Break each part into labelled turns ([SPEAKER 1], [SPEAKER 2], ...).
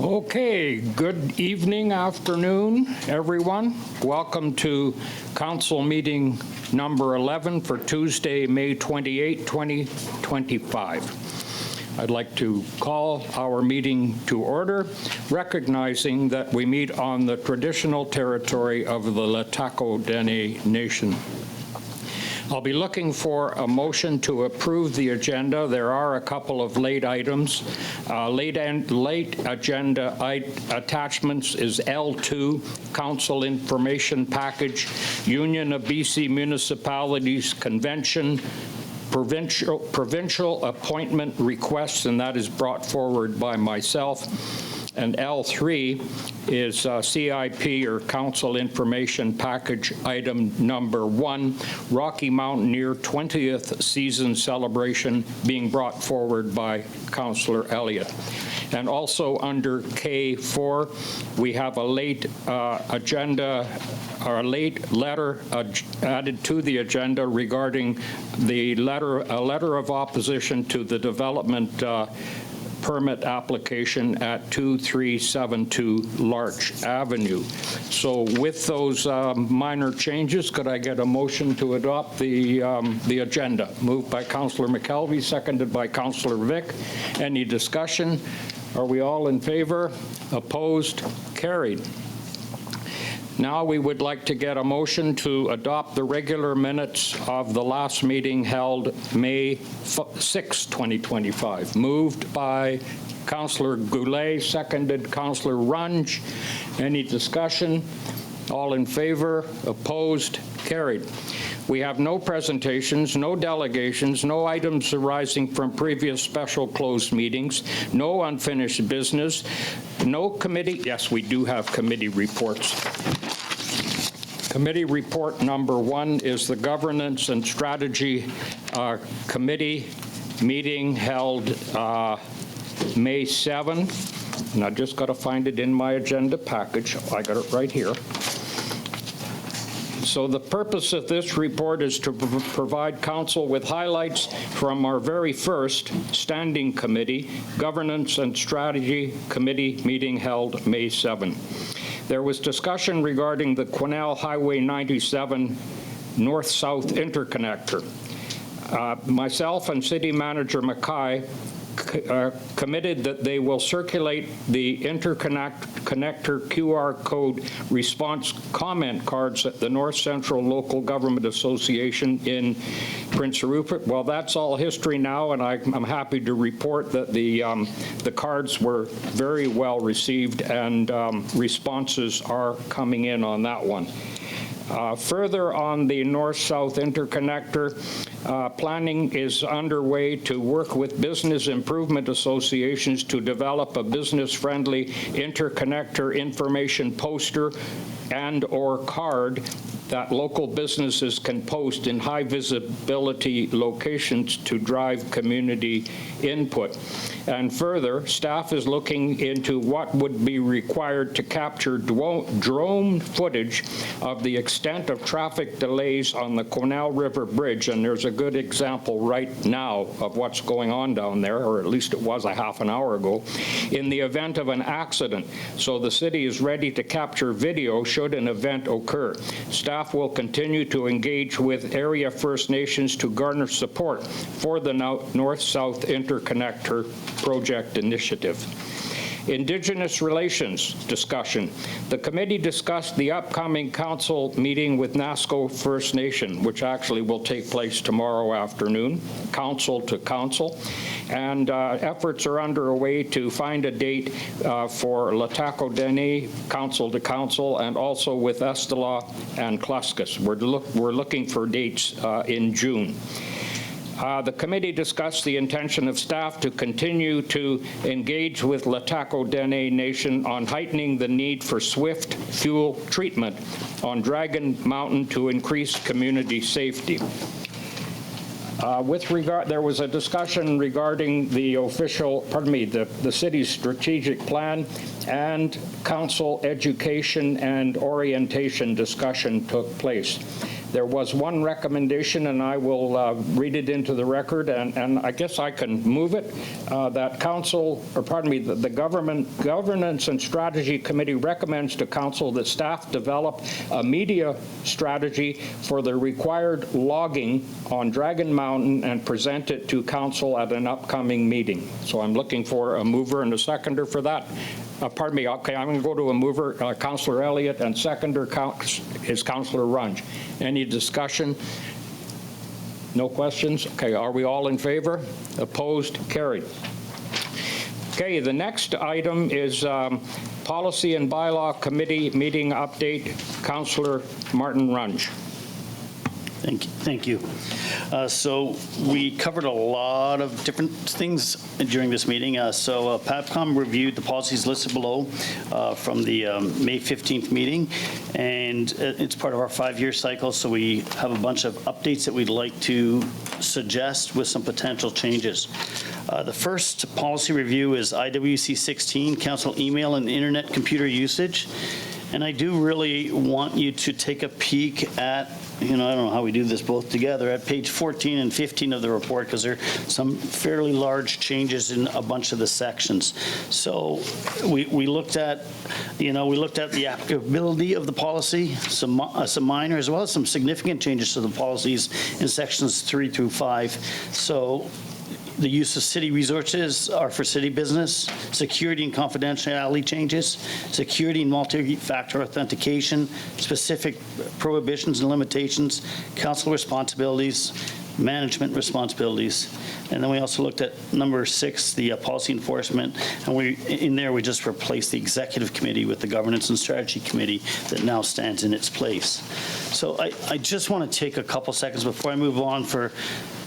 [SPEAKER 1] Okay, good evening, afternoon, everyone. Welcome to Council meeting number 11 for Tuesday, May 28, 2025. I'd like to call our meeting to order, recognizing that we meet on the traditional territory of the LHTAKO DENE Nation. I'll be looking for a motion to approve the agenda. There are a couple of late items. Late agenda attachments is L2, Council Information Package, Union of BC Municipalities Convention, provincial appointment requests, and that is brought forward by myself. And L3 is CIP, or Council Information Package Item Number 1, Rocky Mountaineer 20th Season Celebration, being brought forward by Councillor Elliott. And also under K4, we have a late agenda, or a late letter added to the agenda regarding a letter of opposition to the development permit application at 2372 Larch Avenue. So with those minor changes, could I get a motion to adopt the agenda? Moved by Councillor McKelvey, seconded by Councillor Vick. Any discussion? Are we all in favor? Opposed? Carried. Now we would like to get a motion to adopt the regular minutes of the last meeting held May 6, 2025. Moved by Councillor Goulet, seconded Councillor Runge. Any discussion? All in favor? Opposed? Carried. We have no presentations, no delegations, no items arising from previous special closed meetings, no unfinished business, no committee. Yes, we do have committee reports. Committee report number 1 is the Governance and Strategy Committee meeting held May 7. And I just got to find it in my agenda package. I got it right here. So the purpose of this report is to provide Council with highlights from our very first standing committee, Governance and Strategy Committee meeting held May 7. There was discussion regarding the Quesnel Highway 97 North-South Interconnector. Myself and City Manager Mackay committed that they will circulate the interconnector QR code response comment cards at the North Central Local Government Association in Prince Rupert. Well, that's all history now, and I'm happy to report that the cards were very well received, and responses are coming in on that one. Further on the North-South Interconnector, planning is underway to work with business improvement associations to develop a business-friendly interconnector information poster and/or card that local businesses can post in high visibility locations to drive community input. And further, staff is looking into what would be required to capture drone footage of the extent of traffic delays on the Quesnel River Bridge. And there's a good example right now of what's going on down there, or at least it was a half an hour ago, in the event of an accident. So the city is ready to capture video should an event occur. Staff will continue to engage with area First Nations to garner support for the North-South Interconnector project initiative. Indigenous relations discussion. The committee discussed the upcoming council meeting with NASCO First Nation, which actually will take place tomorrow afternoon, council to council. And efforts are underway to find a date for LHTAKO DENE, council to council, and also with Estella and Cluscus. We're looking for dates in June. The committee discussed the intention of staff to continue to engage with LHTAKO DENE Nation on heightening the need for swift fuel treatment on Dragon Mountain to increase community safety. There was a discussion regarding the the city's strategic plan, and council education and orientation discussion took place. There was one recommendation, and I will read it into the record, and I guess I can move it, that the Governance and Strategy Committee recommends to Council that staff develop a media strategy for the required logging on Dragon Mountain and present it to Council at an upcoming meeting. So I'm looking for a mover and a seconder for that. Pardon me, okay, I'm going to go to a mover, Councillor Elliott, and seconder is Councillor Runge. Any discussion? No questions? Okay, are we all in favor? Opposed? Carried. Okay, the next item is Policy and Bylaw Committee meeting update. Councillor Martin Runge.
[SPEAKER 2] Thank you. So we covered a lot of different things during this meeting. PAPCOM reviewed the policies listed below from the May 15th meeting, and it's part of our 5-year cycle, so we have a bunch of updates that we'd like to suggest with some potential changes. The first policy review is IWC 16, Council Email and Internet Computer Usage. And I do really want you to take a peek at, I don't know how we do this both together, at page 14 and 15 of the report, because there are some fairly large changes in a bunch of the sections. So we looked at, the applicability of the policy, some minor as well as some significant changes to the policies in sections 3 through 5. So the use of city resources are for city business, security and confidentiality changes, security and multi-factor authentication, specific prohibitions and limitations, council responsibilities, management responsibilities. And then we also looked at number 6, the policy enforcement, and we just replaced the executive committee with the governance and strategy committee that now stands in its place. So I just want to take a couple seconds before I move on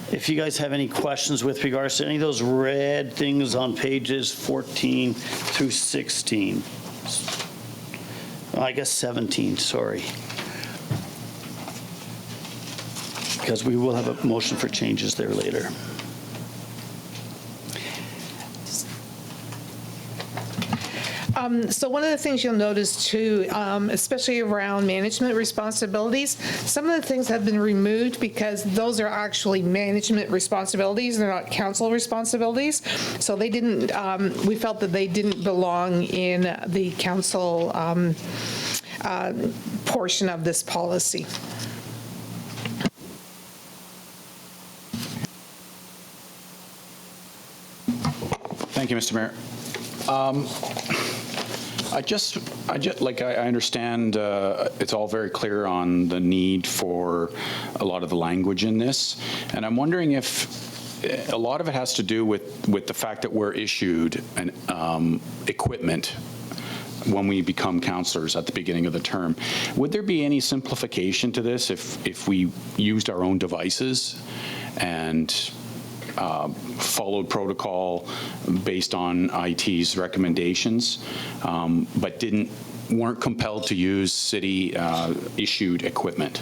[SPEAKER 2] if you guys have any questions with regards to any of those red things on pages 14 through 16. I guess 17, sorry. Because we will have a motion for changes there later.
[SPEAKER 3] So one of the things you'll notice too, especially around management responsibilities, some of the things have been removed because those are actually management responsibilities. They're not council responsibilities. So they didn't, we felt that they didn't belong in the council portion of this policy.
[SPEAKER 4] Thank you, Mr. Mayor. I understand it's all very clear on the need for a lot of the language in this, and I'm wondering if a lot of it has to do with the fact that we're issued an equipment when we become councillors at the beginning of the term. Would there be any simplification to this if we used our own devices and followed protocol based on IT's recommendations, but weren't compelled to use city issued equipment?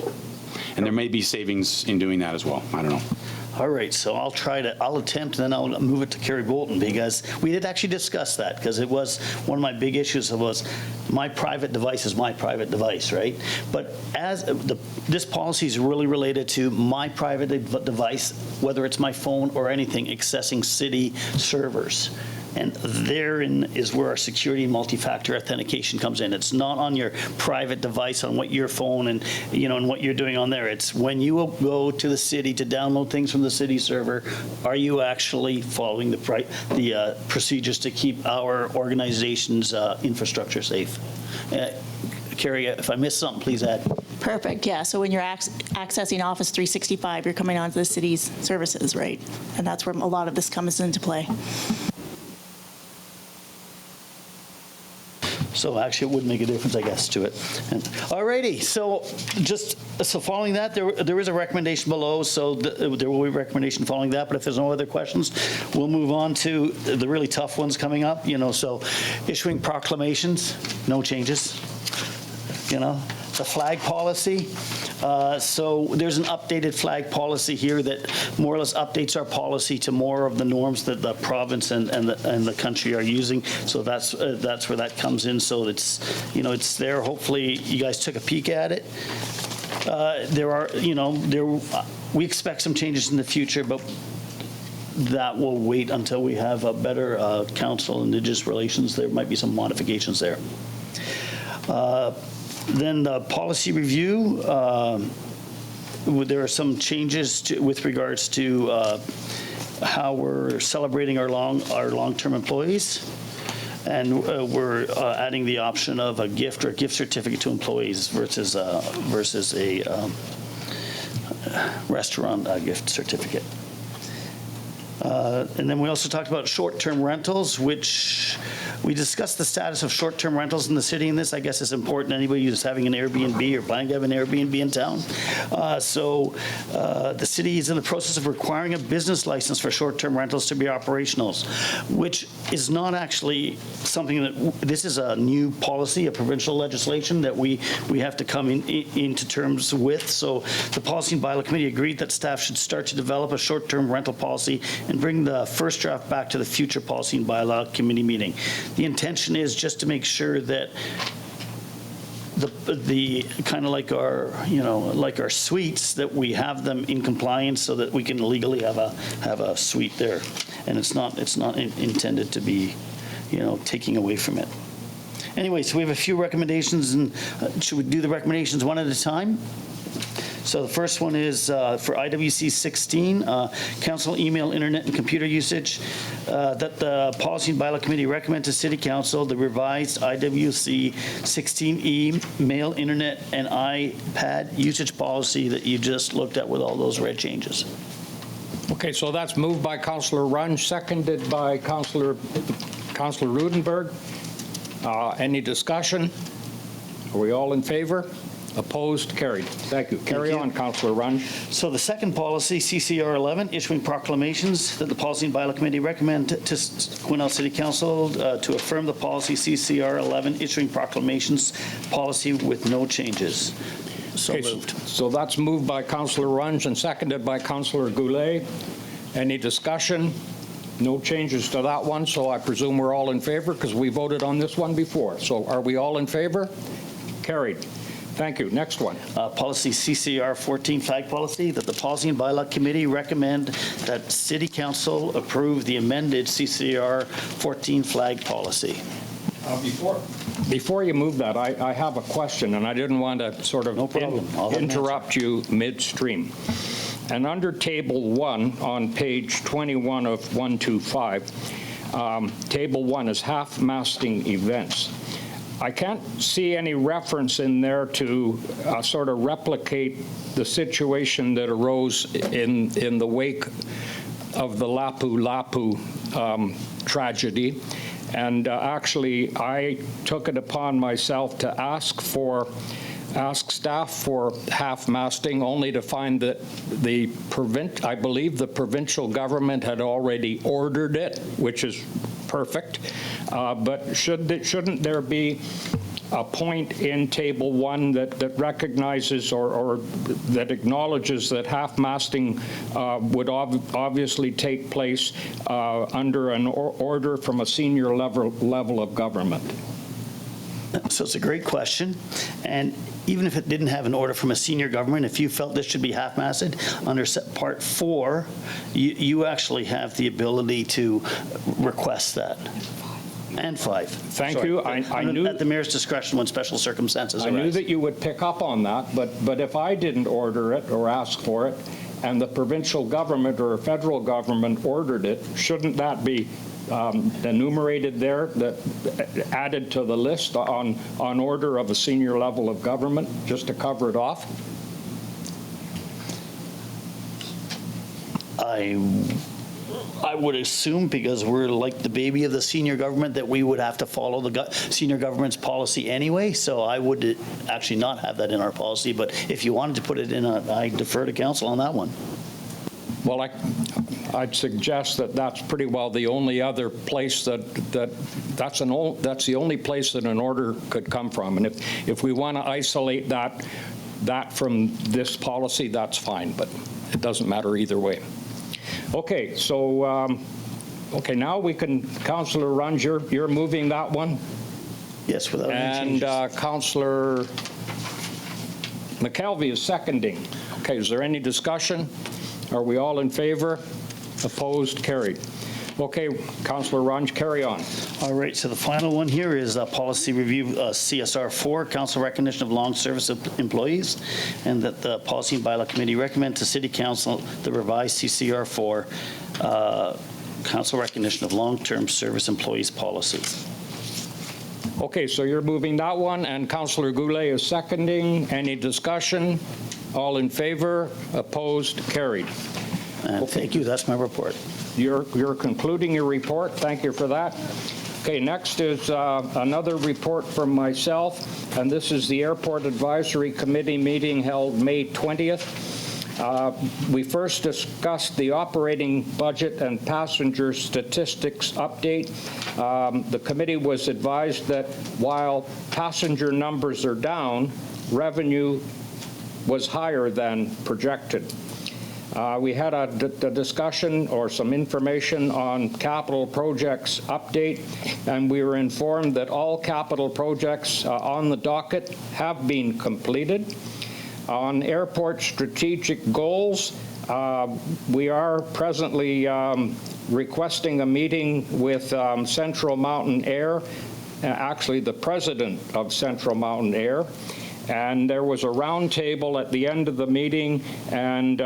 [SPEAKER 4] And there may be savings in doing that as well. I don't know.
[SPEAKER 2] All right, so I'll attempt, and then I'll move it to Cariboo, because we did actually discuss that, because it was one of my big issues. Was my private device is my private device, right? But this policy is really related to my private device, whether it's my phone or anything, accessing city servers. And therein is where our security and multi-factor authentication comes in. It's not on your private device on what your phone and and what you're doing on there. It's when you go to the city to download things from the city server, are you actually following the procedures to keep our organization's infrastructure safe? Carrie, if I missed something, please add.
[SPEAKER 5] Perfect, yeah. So when you're accessing Office 365, you're coming onto the city's services, right? And that's where a lot of this comes into play.
[SPEAKER 2] So actually, it would make a difference, I guess, to it. All righty. So following that, there is a recommendation below. So there will be a recommendation following that. But if there's no other questions, we'll move on to the really tough ones coming up. So issuing proclamations, no changes. The flag policy. So there's an updated flag policy here that more or less updates our policy to more of the norms that the province and the country are using. So that's where that comes in. So it's it's there. Hopefully you guys took a peek at it. There are, we expect some changes in the future, but that will wait until we have a better council and Indigenous relations. There might be some modifications there. Then the policy review, there are some changes with regards to how we're celebrating our long-term employees. And we're adding the option of a gift or a gift certificate to employees versus a restaurant gift certificate. And then we also talked about short-term rentals, which we discussed the status of short-term rentals in the city, and this, I guess, is important to anybody who's having an Airbnb or planning to have an Airbnb in town. So the city is in the process of requiring a business license for short-term rentals to be operational, which is not actually something that, this is a new policy, a provincial legislation that we have to come into terms with. So the Policy and Bylaw Committee agreed that staff should start to develop a short-term rental policy and bring the first draft back to the future Policy and Bylaw Committee meeting. The intention is just to make sure that the kind of like our suites, that we have them in compliance so that we can legally have a suite there, and it's not intended to be taking away from it. Anyway, so we have a few recommendations, and should we do the recommendations one at a time? So the first one is for IWC 16, council email, internet, and computer usage, that the Policy and Bylaw Committee recommend to City Council the revised IWC 16E mail, internet, and iPad usage policy that you just looked at with all those red changes.
[SPEAKER 1] Okay, so that's moved by Councillor Runge, seconded by Councillor Roodenburg. Any discussion? Are we all in favor? Opposed? Carried. Thank you. Carry on, Councillor Runge.
[SPEAKER 2] So the second policy, CCR 11, issuing proclamations, that the Policy and Bylaw Committee recommend to Quesnel City Council to affirm the policy CCR 11, issuing proclamations policy with no changes. So
[SPEAKER 1] Okay,
[SPEAKER 2] moved.
[SPEAKER 1] so that's moved by Councillor Runge and seconded by Councillor Goulet. Any discussion? No changes to that one, so I presume we're all in favor because we voted on this one before. So are we all in favor? Carried. Thank you. Next one.
[SPEAKER 2] Policy CCR 14, flag policy, that the Policy and Bylaw Committee recommend that City Council approve the amended CCR 14 flag policy.
[SPEAKER 1] Before you move that, I have a question, and I didn't want to sort of
[SPEAKER 2] No problem. I'll have an
[SPEAKER 1] interrupt you midstream. And under Table 1 on page 21 of 125, Table 1 is half-masting events. I can't see any reference in there to sort of replicate the situation that arose in the wake of the Lapu-Lapu tragedy. And actually, I took it upon myself to ask staff for half-masting, only to find that I believe the provincial government had already ordered it, which is perfect. But shouldn't there be a point in Table 1 that recognizes or that acknowledges that half-masting would obviously take place under an order from a senior level of government?
[SPEAKER 2] So it's a great question. And even if it didn't have an order from a senior government, if you felt this should be half-masted, under Part 4, you actually have the ability to request that. And 5.
[SPEAKER 1] Thank you. I knew
[SPEAKER 2] at the mayor's discretion when special circumstances arise.
[SPEAKER 1] I knew that you would pick up on that, but if I didn't order it or ask for it, and the provincial government or federal government ordered it, shouldn't that be enumerated there, that added to the list on order of a senior level of government, just to cover it off?
[SPEAKER 2] I would assume, because we're like the baby of the senior government, that we would have to follow the senior government's policy anyway, so I would actually not have that in our policy, but if you wanted to put it in, I defer to council on that one.
[SPEAKER 1] Well, I'd suggest that that's pretty well the only other place that's the only place that an order could come from. And if we want to isolate that from this policy, that's fine, but it doesn't matter either way. Okay, so now we can, Councillor Runge, you're moving that one?
[SPEAKER 2] Yes, without any
[SPEAKER 1] And
[SPEAKER 2] changes.
[SPEAKER 1] Councillor McKelvey is seconding. Okay, is there any discussion? Are we all in favor? Opposed? Carried. Okay, Councillor Runge, carry on.
[SPEAKER 2] All right, so the final one here is policy review CSR 4, council recognition of long service employees, and that the Policy and Bylaw Committee recommend to City Council the revised CCR 4 council recognition of long-term service employees policy.
[SPEAKER 1] Okay, so you're moving that one, and Councillor Goulet is seconding. Any discussion? All in favor? Opposed? Carried.
[SPEAKER 2] And thank you, that's my report.
[SPEAKER 1] You're concluding your report. Thank you for that. Okay, next is another report from myself, and this is the Airport Advisory Committee meeting held May 20th. We first discussed the operating budget and passenger statistics update. The committee was advised that while passenger numbers are down, revenue was higher than projected. We had a discussion or some information on capital projects update, and we were informed that all capital projects on the docket have been completed. On airport strategic goals, we are presently requesting a meeting with Central Mountain Air, actually the president of Central Mountain Air, and there was a roundtable at the end of the meeting, and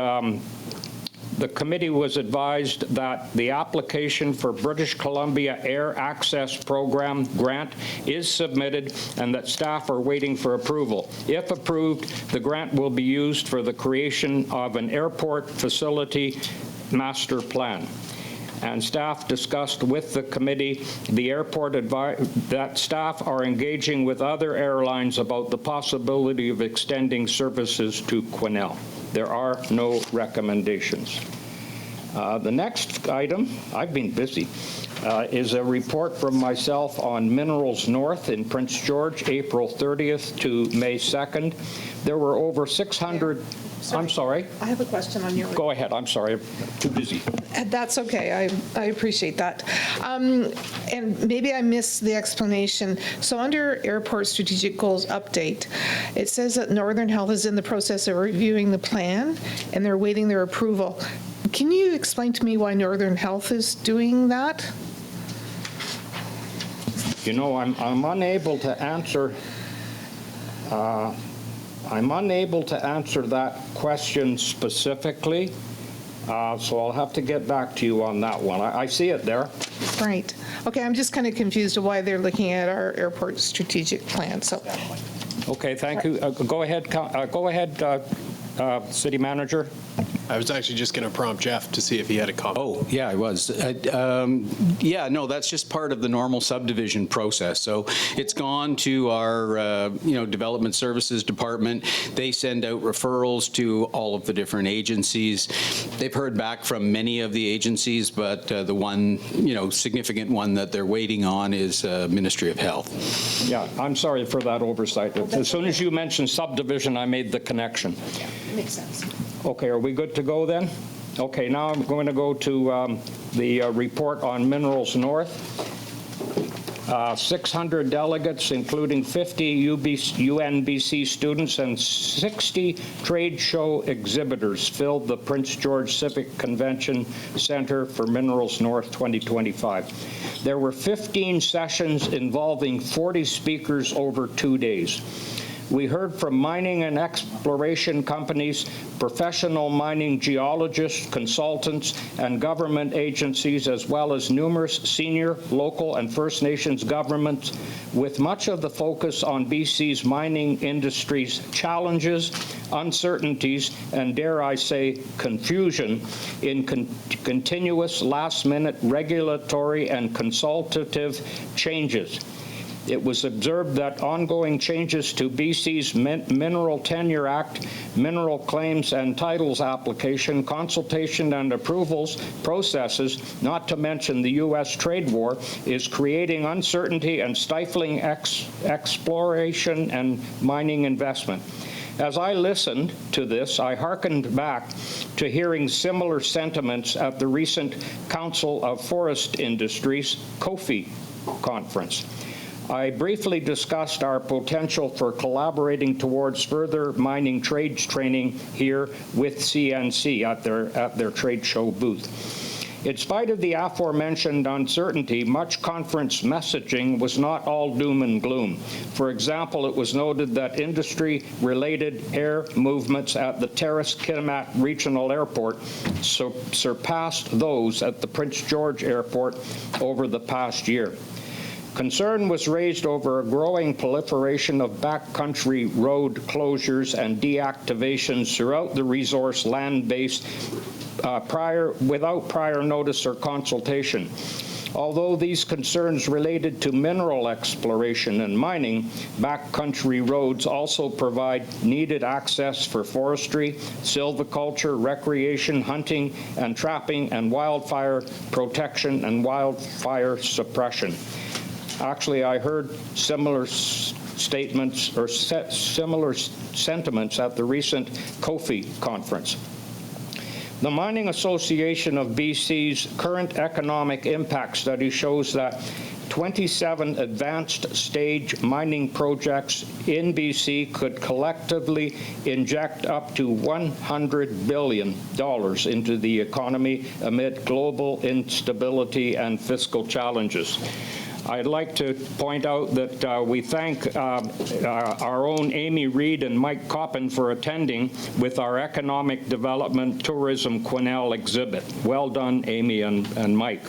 [SPEAKER 1] the committee was advised that the application for British Columbia Air Access Program grant is submitted and that staff are waiting for approval. If approved, the grant will be used for the creation of an airport facility master plan. And staff discussed with the committee that staff are engaging with other airlines about the possibility of extending services to Quesnel. There are no recommendations. The next item, I've been busy, is a report from myself on Minerals North in Prince George, April 30th to May 2nd. There were over 600, I'm sorry.
[SPEAKER 3] I have a question on your.
[SPEAKER 1] Go ahead, I'm sorry, I'm too busy.
[SPEAKER 3] That's okay, I appreciate that. And maybe I missed the explanation. So under Airport Strategic Goals Update, it says that Northern Health is in the process of reviewing the plan and they're waiting their approval. Can you explain to me why Northern Health is doing that?
[SPEAKER 1] You know, I'm unable to answer that question specifically, so I'll have to get back to you on that one. I see it there.
[SPEAKER 3] Right. Okay, I'm just kind of confused of why they're looking at our airport strategic plan, so.
[SPEAKER 1] Okay, thank you. Go ahead, City Manager.
[SPEAKER 6] I was actually just going to prompt Jeff to see if he had a comment.
[SPEAKER 4] Oh, yeah, I was. Yeah, no, that's just part of the normal subdivision process. So it's gone to our, Development Services Department. They send out referrals to all of the different agencies. They've heard back from many of the agencies, but the one, significant one that they're waiting on is Ministry of Health.
[SPEAKER 1] Yeah, I'm sorry for that oversight. As soon as you mentioned subdivision, I made the connection.
[SPEAKER 3] Yeah, makes sense.
[SPEAKER 1] Okay, are we good to go then? Okay, now I'm going to go to the report on Minerals North. 600 delegates, including 50 UNBC students and 60 trade show exhibitors, filled the Prince George Civic Convention Center for Minerals North 2025. There were 15 sessions involving 40 speakers over 2 days. We heard from mining and exploration companies, professional mining geologists, consultants, and government agencies, as well as numerous senior, local, and First Nations governments, with much of the focus on BC's mining industry's challenges, uncertainties, and dare I say, confusion in continuous last-minute regulatory and consultative changes. It was observed that ongoing changes to BC's Mineral Tenure Act, mineral claims and titles application, consultation and approvals processes, not to mention the U.S. trade war, is creating uncertainty and stifling exploration and mining investment. As I listened to this, I hearkened back to hearing similar sentiments at the recent Council of Forest Industries, COFI, conference. I briefly discussed our potential for collaborating towards further mining trades training here with CNC at their trade show booth. In spite of the aforementioned uncertainty, much conference messaging was not all doom and gloom. For example, it was noted that industry-related air movements at the Terrace-Kitimat Regional Airport surpassed those at the Prince George Airport over the past year. Concern was raised over a growing proliferation of backcountry road closures and deactivations throughout the resource land base without prior notice or consultation. Although these concerns related to mineral exploration and mining, backcountry roads also provide needed access for forestry, silviculture, recreation, hunting and trapping, and wildfire protection and wildfire suppression. Actually, I heard similar statements or similar sentiments at the recent COFI conference. The Mining Association of BC's current economic impact study shows that 27 advanced stage mining projects in BC could collectively inject up to $100 billion into the economy amid global instability and fiscal challenges. I'd like to point out that we thank our own Amy Reed and Mike Coppin for attending with our Economic Development Tourism Quesnel exhibit. Well done, Amy and Mike.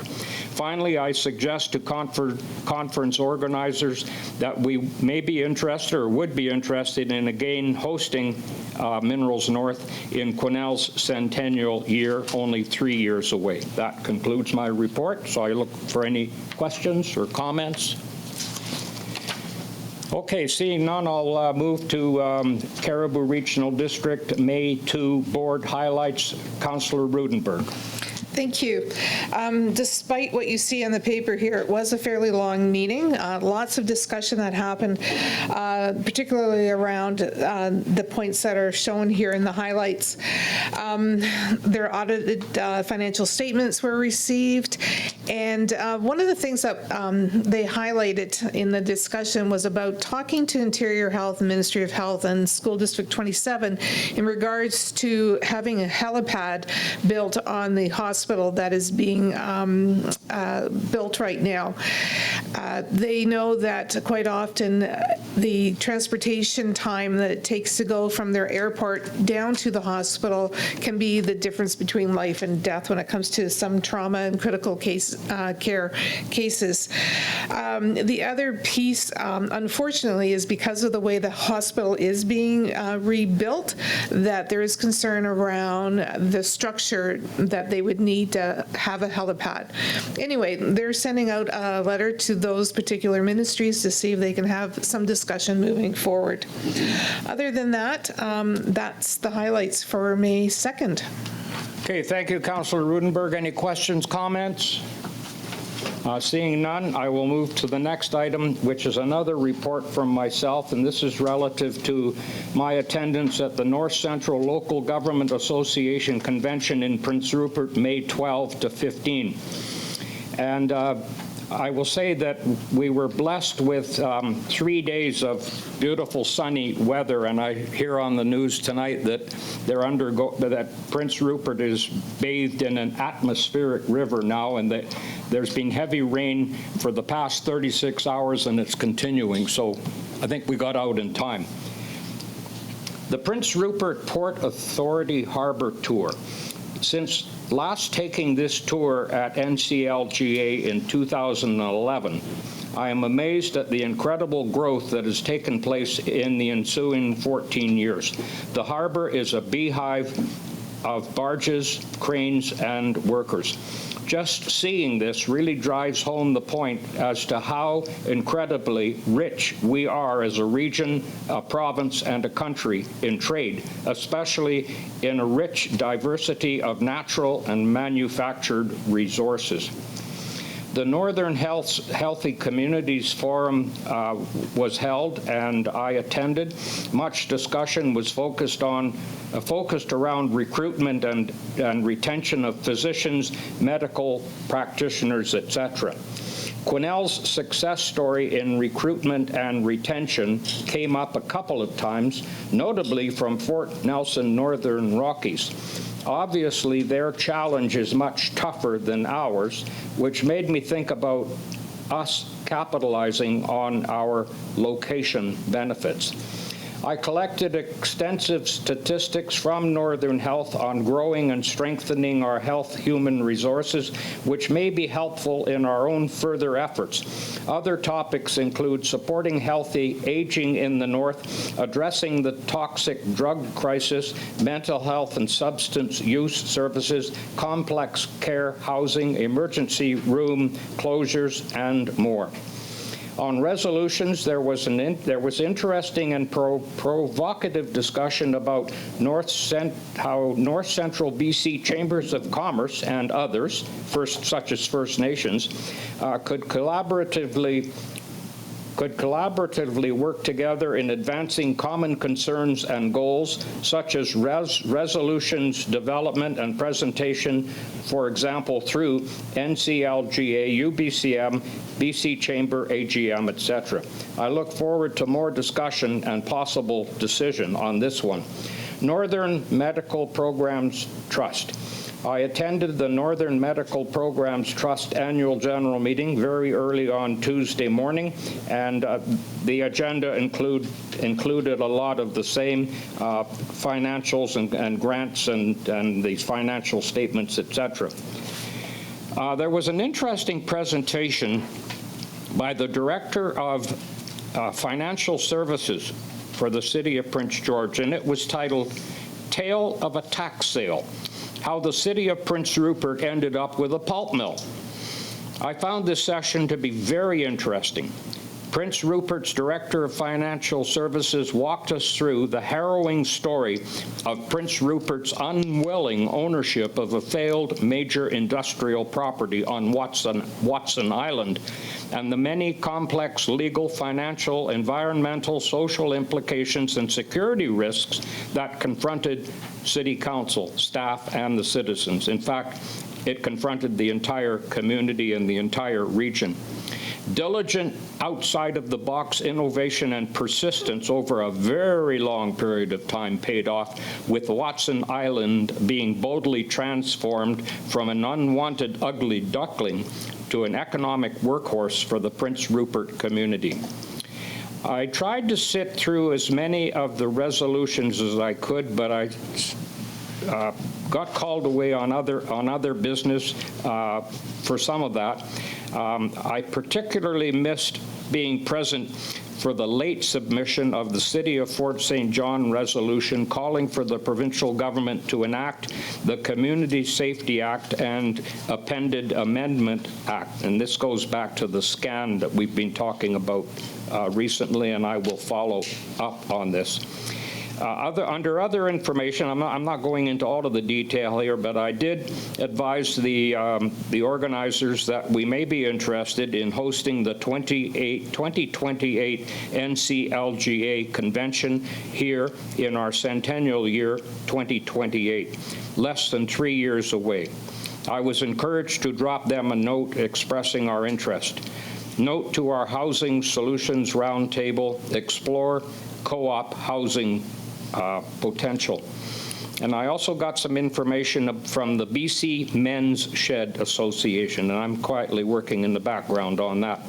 [SPEAKER 1] Finally, I suggest to conference organizers that we may be interested or would be interested in again hosting Minerals North in Quesnel's centennial year, only 3 years away. That concludes my report, so I look for any questions or comments. Okay, seeing none, I'll move to Cariboo Regional District May 2 Board highlights. Councillor Roodenburg.
[SPEAKER 3] Thank you. Despite what you see on the paper here, it was a fairly long meeting. Lots of discussion that happened, particularly around the points that are shown here in the highlights. Their audited financial statements were received, and one of the things that they highlighted in the discussion was about talking to Interior Health, Ministry of Health, and School District 27 in regards to having a helipad built on the hospital that is being built right now. They know that quite often the transportation time that it takes to go from their airport down to the hospital can be the difference between life and death when it comes to some trauma and critical care cases. The other piece, unfortunately, is because of the way the hospital is being rebuilt, that there is concern around the structure that they would need to have a helipad. Anyway, they're sending out a letter to those particular ministries to see if they can have some discussion moving forward. Other than that, that's the highlights for May 2nd.
[SPEAKER 1] Okay, thank you, Councillor Roodenburg. Any questions, comments? Seeing none, I will move to the next item, which is another report from myself, and this is relative to my attendance at the North Central Local Government Association Convention in Prince Rupert, May 12 to 15. And I will say that we were blessed with 3 days of beautiful sunny weather, and I hear on the news tonight that that Prince Rupert is bathed in an atmospheric river now, and that there's been heavy rain for the past 36 hours, and it's continuing. So I think we got out in time. The Prince Rupert Port Authority Harbor Tour. Since last taking this tour at NCLGA in 2011, I am amazed at the incredible growth that has taken place in the ensuing 14 years. The harbor is a beehive of barges, cranes, and workers. Just seeing this really drives home the point as to how incredibly rich we are as a region, a province, and a country in trade, especially in a rich diversity of natural and manufactured resources. The Northern Healthy Communities Forum was held, and I attended. Much discussion was focused around recruitment and retention of physicians, medical practitioners, etc. Quesnel's success story in recruitment and retention came up a couple of times, notably from Fort Nelson Northern Rockies. Obviously, their challenge is much tougher than ours, which made me think about us capitalizing on our location benefits. I collected extensive statistics from Northern Health on growing and strengthening our health human resources, which may be helpful in our own further efforts. Other topics include supporting healthy aging in the North, addressing the toxic drug crisis, mental health and substance use services, complex care housing, emergency room closures, and more. On resolutions, there was interesting and provocative discussion about how North Central BC Chambers of Commerce and others, such as First Nations, could collaboratively work together in advancing common concerns and goals, such as resolutions development and presentation, for example, through NCLGA, UBCM, BC Chamber, AGM, etc. I look forward to more discussion and possible decision on this one. Northern Medical Programs Trust. I attended the Northern Medical Programs Trust annual general meeting very early on Tuesday morning, and the agenda included a lot of the same financials and grants and these financial statements, etc. There was an interesting presentation by the Director of Financial Services for the City of Prince George, and it was titled Tale of a Tax Sale: How the City of Prince Rupert Ended Up with a Pulp Mill. I found this session to be very interesting. Prince Rupert's Director of Financial Services walked us through the harrowing story of Prince Rupert's unwilling ownership of a failed major industrial property on Watson Island, and the many complex legal, financial, environmental, social implications and security risks that confronted City Council, staff, and the citizens. In fact, it confronted the entire community and the entire region. Diligent, outside-of-the-box innovation and persistence over a very long period of time paid off, with Watson Island being boldly transformed from an unwanted ugly duckling to an economic workhorse for the Prince Rupert community. I tried to sit through as many of the resolutions as I could, but I got called away on other business for some of that. I particularly missed being present for the late submission of the City of Fort St. John resolution calling for the provincial government to enact the Community Safety Act and appended Amendment Act. And this goes back to the scan that we've been talking about recently, and I will follow up on this. Under other information, I'm not going into all of the detail here, but I did advise the organizers that we may be interested in hosting the 2028 NCLGA convention here in our centennial year, 2028, less than 3 years away. I was encouraged to drop them a note expressing our interest. Note to our Housing Solutions Roundtable, explore co-op housing potential. And I also got some information from the BC Men's Shed Association, and I'm quietly working in the background on that.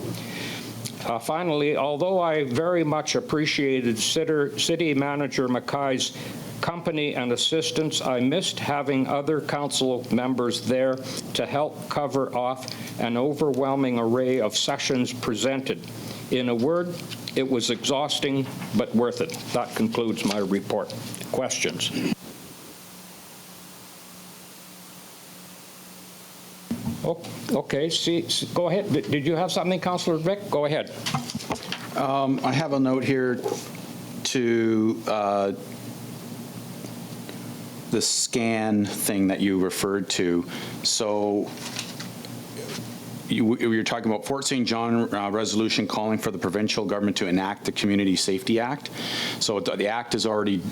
[SPEAKER 1] Finally, although I very much appreciated City Manager Mackay's company and assistance, I missed having other council members there to help cover off an overwhelming array of sessions presented. In a word, it was exhausting, but worth it. That concludes my report. Questions? Oh, okay, go ahead. Did you have something, Councillor Vic? Go ahead.
[SPEAKER 4] I have a note here to the scan thing that you referred to. So you're talking about Fort St. John resolution calling for the provincial government to enact the Community Safety Act. So the act is already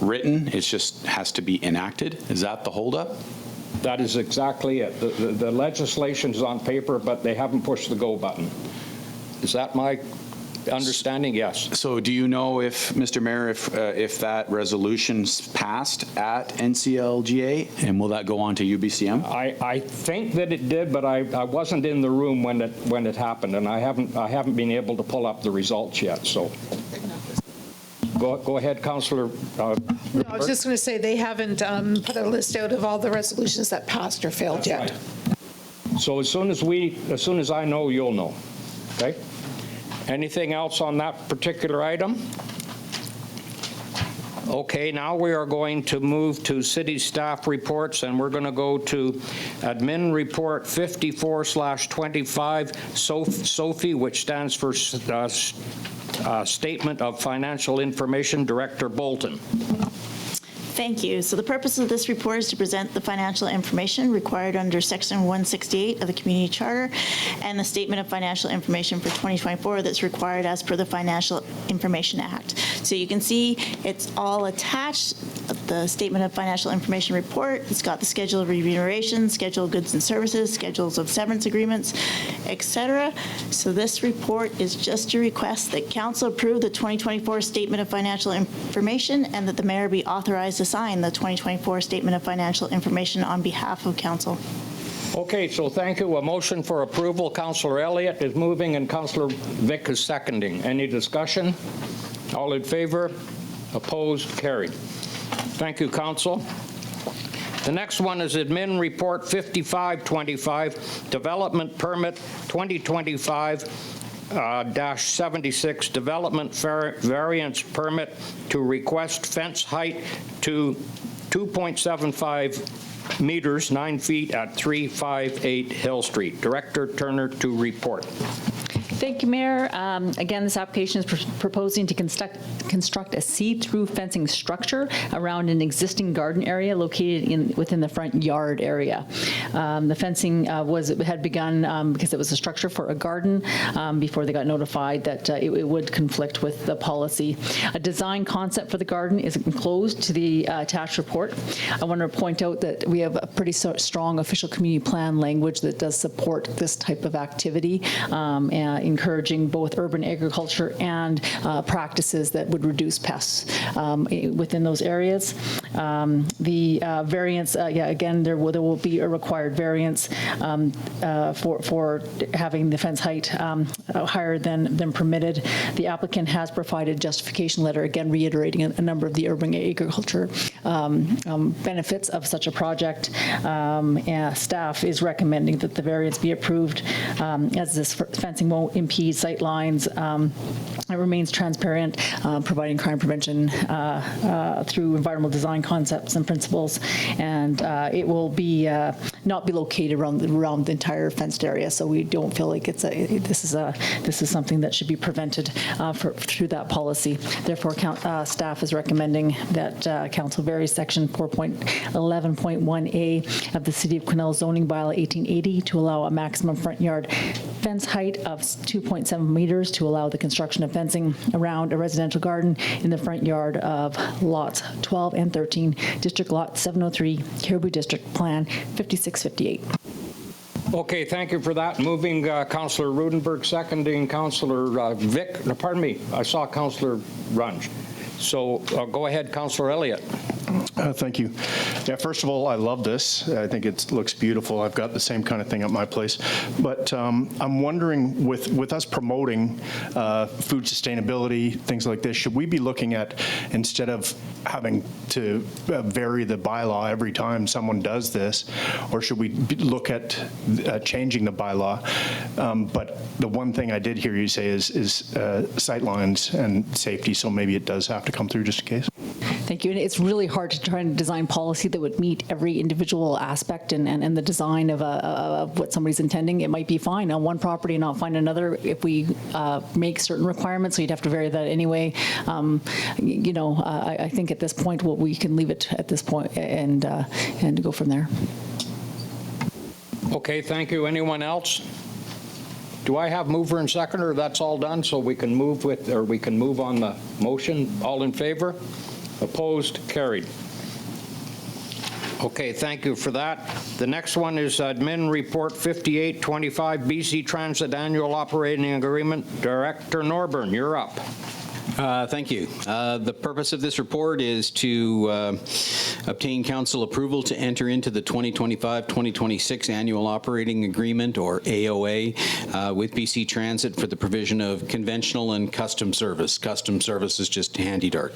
[SPEAKER 4] written, it just has to be enacted. Is that the holdup?
[SPEAKER 1] That is exactly it. The legislation's on paper, but they haven't pushed the go button. Is that my understanding? Yes.
[SPEAKER 4] So do you know if, Mr. Mayor, if that resolution's passed at NCLGA, and will that go on to UBCM?
[SPEAKER 1] I think that it did, but I wasn't in the room when it happened, and I haven't been able to pull up the results yet. So, go ahead, Councillor.
[SPEAKER 3] No, I was just going to say they haven't put a list out of all the resolutions that passed or failed yet.
[SPEAKER 1] So as soon as I know, you'll know. Okay. Anything else on that particular item? Okay, now we are going to move to city staff reports, and we're going to go to admin report 54/25, Sophie, which stands for Statement of Financial Information, Director Bolton.
[SPEAKER 5] Thank you. So the purpose of this report is to present the financial information required under Section 168 of the Community Charter and the Statement of Financial Information for 2024 that's required as per the Financial Information Act. So you can see it's all attached, the Statement of Financial Information report. It's got the schedule of remuneration, schedule of goods and services, schedules of severance agreements, etc. So this report is just a request that Council approve the 2024 Statement of Financial Information and that the Mayor be authorized to sign the 2024 Statement of Financial Information on behalf of Council.
[SPEAKER 1] Okay, so thank you. A motion for approval. Councillor Elliott is moving and Councillor Vic is seconding. Any discussion? All in favor? Opposed? Carried. Thank you, Council. The next one is Admin Report 5525, Development Permit 2025-76 Development Variance Permit to request fence height to 2.75 meters, 9 feet at 358 Hill Street. Director Turner to report.
[SPEAKER 7] Thank you, Mayor. Again, this application is proposing to construct a see-through fencing structure around an existing garden area located within the front yard area. The fencing had begun because it was a structure for a garden before they got notified that it would conflict with the policy. A design concept for the garden is enclosed to the attached report. I want to point out that we have a pretty strong official community plan language that does support this type of activity, encouraging both urban agriculture and practices that would reduce pests within those areas. The variance, again, there will be a required variance for having the fence height higher than permitted. The applicant has provided justification letter, again reiterating a number of the urban agriculture benefits of such a project. Staff is recommending that the variance be approved as this fencing won't impede sight lines. It remains transparent, providing crime prevention through environmental design concepts and principles, and it will be not be located around the entire fenced area. So we don't feel like this is something that should be prevented through that policy. Therefore, staff is recommending that Council vary Section 4.11.1A of the City of Quesnel zoning bylaw 1880 to allow a maximum front yard fence height of 2.7 meters to allow the construction of fencing around a residential garden in the front yard of lots 12 and 13, District Lot 703, Cariboo District Plan 5658.
[SPEAKER 1] Okay, thank you for that. Moving Councillor Roodenburg, seconding Councillor Vic. No, pardon me, I saw Councillor Runge. So go ahead, Councillor Elliott.
[SPEAKER 8] Thank you. Yeah, first of all, I love this. I think it looks beautiful. I've got the same kind of thing at my place. But I'm wondering, with us promoting food sustainability, things like this, should we be looking at, instead of having to vary the bylaw every time someone does this, or should we look at changing the bylaw? But the one thing I did hear you say is sight lines and safety, so maybe it does have to come through just in case.
[SPEAKER 7] Thank you. And it's really hard to try and design policy that would meet every individual aspect and the design of what somebody's intending. It might be fine on one property and not fine another if we make certain requirements, so you'd have to vary that anyway. I think at this point, we can leave it at this point and go from there.
[SPEAKER 1] Okay, thank you. Anyone else? Do I have mover and seconder? That's all done, so we can move on the motion. All in favor? Opposed? Carried. Okay, thank you for that. The next one is Admin Report 5825, BC Transit Annual Operating Agreement. Director Norburn, you're up.
[SPEAKER 9] Thank you. The purpose of this report is to obtain council approval to enter into the 2025-2026 Annual Operating Agreement, or AOA, with BC Transit for the provision of conventional and custom service. Custom service is just handy dark.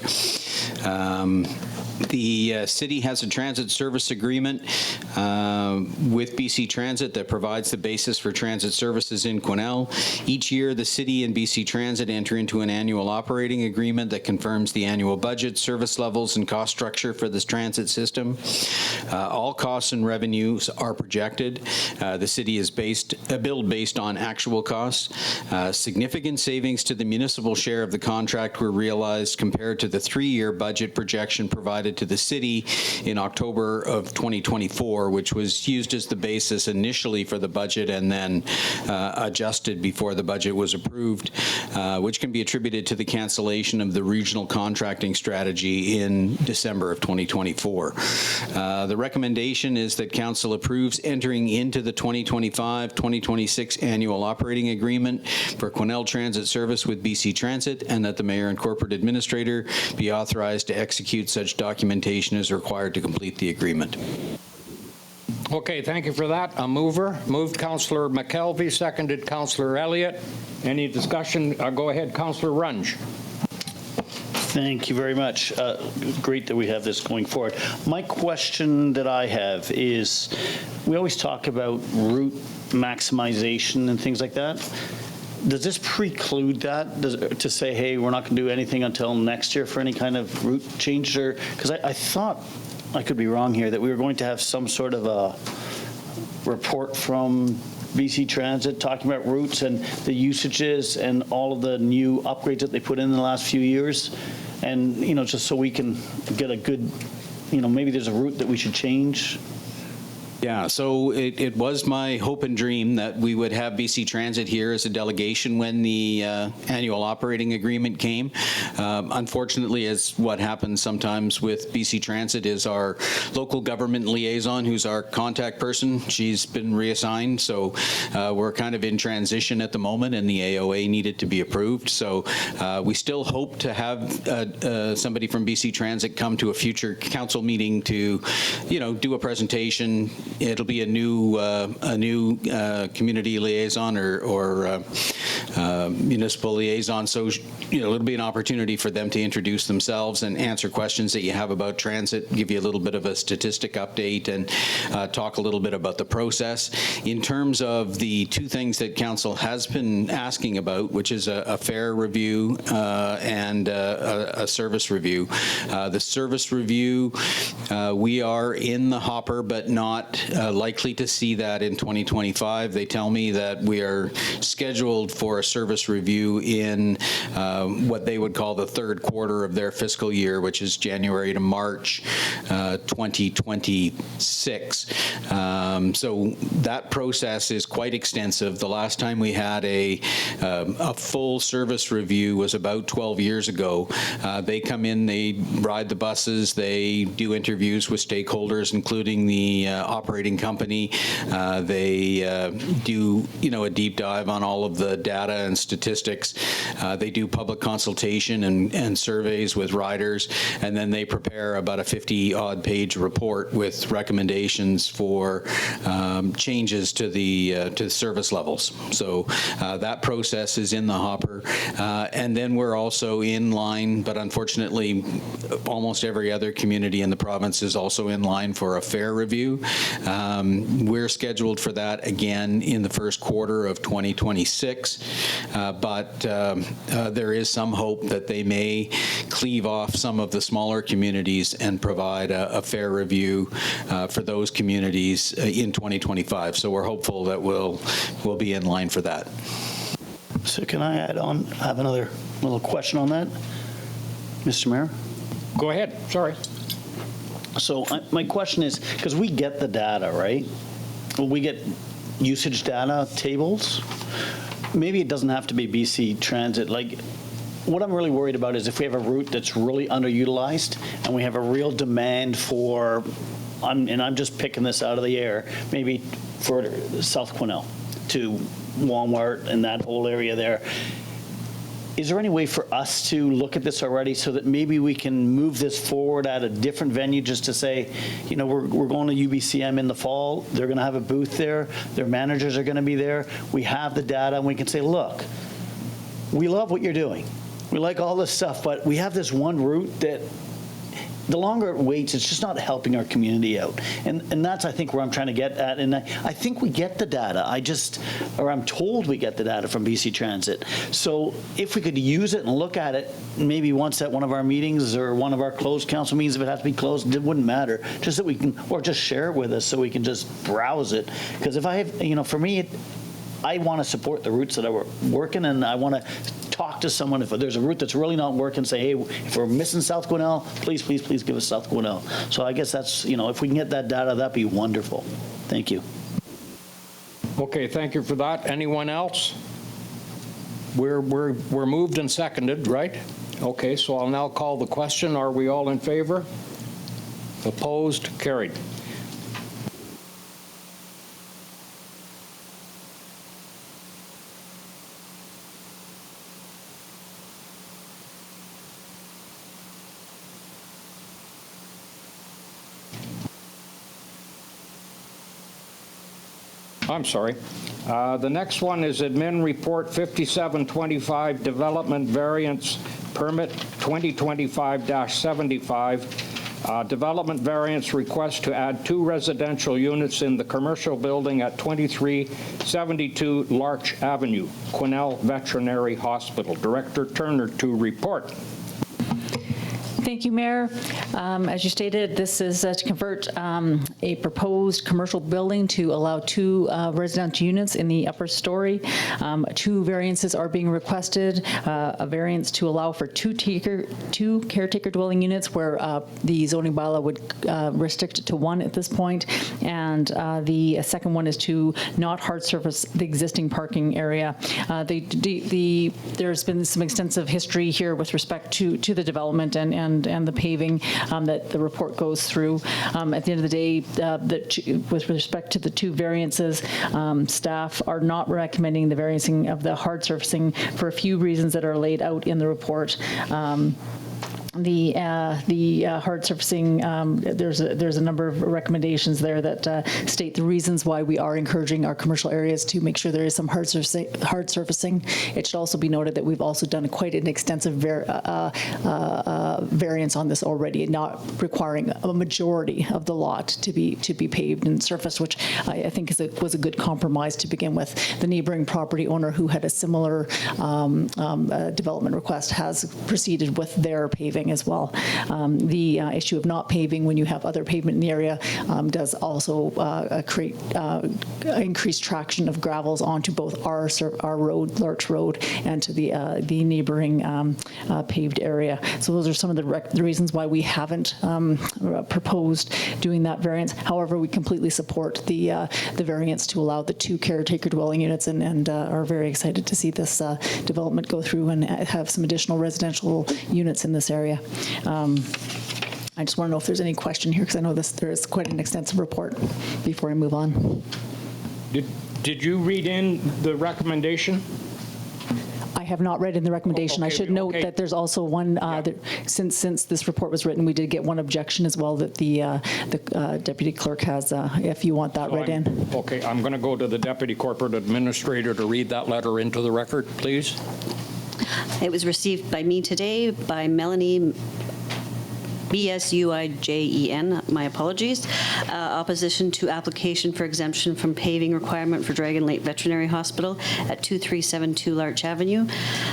[SPEAKER 9] The city has a transit service agreement with BC Transit that provides the basis for transit services in Quesnel. Each year, the city and BC Transit enter into an annual operating agreement that confirms the annual budget, service levels, and cost structure for this transit system. All costs and revenues are projected. The city is billed based on actual costs. Significant savings to the municipal share of the contract were realized compared to the 3-year budget projection provided to the city in October of 2024, which was used as the basis initially for the budget and then adjusted before the budget was approved, which can be attributed to the cancellation of the regional contracting strategy in December of 2024. The recommendation is that council approves entering into the 2025-2026 annual operating agreement for Quesnel Transit Service with BC Transit, and that the mayor and corporate administrator be authorized to execute such documentation as required to complete the agreement.
[SPEAKER 1] Okay, thank you for that. A mover. Moved Councillor McKelvey, seconded Councillor Elliott. Any discussion? Go ahead, Councillor Runge.
[SPEAKER 2] Thank you very much. Great that we have this going forward. My question that I have is, we always talk about route maximization and things like that. Does this preclude that, to say, hey, we're not going to do anything until next year for any kind of route change? Because I thought, I could be wrong here, that we were going to have some sort of a report from BC Transit talking about routes and the usages and all of the new upgrades that they put in the last few years. And, just so we can get a good, maybe there's a route that we should change.
[SPEAKER 9] Yeah, so it was my hope and dream that we would have BC Transit here as a delegation when the annual operating agreement came. Unfortunately, as what happens sometimes with BC Transit is our local government liaison, who's our contact person, she's been reassigned, so we're kind of in transition at the moment, and the AOA needed to be approved. So we still hope to have somebody from BC Transit come to a future council meeting to, do a presentation. It'll be a new community liaison or municipal liaison, so it'll be an opportunity for them to introduce themselves and answer questions that you have about transit, give you a little bit of a statistic update, and talk a little bit about the process. In terms of the two things that council has been asking about, which is a fare review and a service review. The service review, we are in the hopper, but not likely to see that in 2025. They tell me that we are scheduled for a service review in what they would call the third quarter of their fiscal year, which is January to March 2026. So that process is quite extensive. The last time we had a full service review was about 12 years ago. They come in, they ride the buses, they do interviews with stakeholders, including the operating company. They do, a deep dive on all of the data and statistics. They do public consultation and surveys with riders, and then they prepare about a 50-odd page report with recommendations for changes to the service levels. So that process is in the hopper. And then we're also in line, but unfortunately, almost every other community in the province is also in line for a fare review. We're scheduled for that again in the first quarter of 2026, but there is some hope that they may cleave off some of the smaller communities and provide a fare review for those communities in 2025. So we're hopeful that we'll be in line for that.
[SPEAKER 2] So can I have another little question on that, Mr. Mayor?
[SPEAKER 1] Go ahead. Sorry.
[SPEAKER 2] So my question is, because we get the data, right? Well, we get usage data tables. Maybe it doesn't have to be BC Transit. Like, what I'm really worried about is if we have a route that's really underutilized and we have a real demand for I'm just picking this out of the air, maybe for South Quesnel to Walmart and that whole area there. Is there any way for us to look at this already so that maybe we can move this forward at a different venue, just to say, you know, we're going to UBCM in the fall, they're going to have a booth there, their managers are going to be there, we have the data, and we can say, look, we love what you're doing. We like all this stuff, but we have this one route that the longer it waits, it's just not helping our community out. And that's, I think, where I'm trying to get at. And I think we get the data. I'm told we get the data from BC Transit. So if we could use it and look at it, maybe once at one of our meetings or one of our closed council meetings, if it has to be closed, it wouldn't matter. Just that we can, or just share it with us so we can just browse it. Because if I have, you know, for me, I want to support the routes that are working, and I want to talk to someone if there's a route that's really not working, say, hey, if we're missing South Quesnel, please give us South Quesnel. So I guess that's, you know, if we can get that data, that'd be wonderful. Thank you.
[SPEAKER 1] Okay, thank you for that. Anyone else? We're moved and seconded, right? Okay, so I'll now call the question. Are we all in favor? Opposed? Carried. I'm sorry. The next one is Admin Report 5725, Development Variance Permit 2025-75. Development variance request to add 2 residential units in the commercial building at 2372 Larch Avenue, Quesnel Veterinary Hospital. Director Turner to report.
[SPEAKER 7] Thank you, Mayor. As you stated, this is to convert a proposed commercial building to allow 2 residential units in the upper story. 2 variances are being requested. A variance to allow for 2 caretaker dwelling units, where the zoning bylaw would restrict it to 1 at this point. And the second one is to not hard surface the existing parking area. There's been some extensive history here with respect to the development and the paving that the report goes through. At the end of the day, with respect to the 2 variances, staff are not recommending the variancing of the hard surfacing for a few reasons that are laid out in the report. The hard surfacing, there's a number of recommendations there that state the reasons why we are encouraging our commercial areas to make sure there is some hard surfacing. It should also be noted that we've also done quite an extensive variance on this already, not requiring a majority of the lot to be paved and surfaced, which I think was a good compromise to begin with. The neighboring property owner, who had a similar development request, has proceeded with their paving as well. The issue of not paving when you have other pavement in the area does also create increased traction of gravels onto both our road, Larch Road, and to the neighboring paved area. So those are some of the reasons why we haven't proposed doing that variance. However, we completely support the variance to allow the 2 caretaker dwelling units, and are very excited to see this development go through and have some additional residential units in this area. I just want to know if there's any question here, because I know there is quite an extensive report before I move on.
[SPEAKER 1] Did you read in the recommendation?
[SPEAKER 7] I have not read in the recommendation.
[SPEAKER 1] Okay,
[SPEAKER 7] I should note that there's also one, since this report was written, we did get one objection as well that the deputy clerk has, if you want that read in.
[SPEAKER 1] Okay, I'm going to go to the deputy corporate administrator to read that letter into the record, please.
[SPEAKER 10] It was received by me today by Melanie BSUIJEN, my apologies, opposition to application for exemption from paving requirement for Dragon Lake Veterinary Hospital at 2372 Larch Avenue.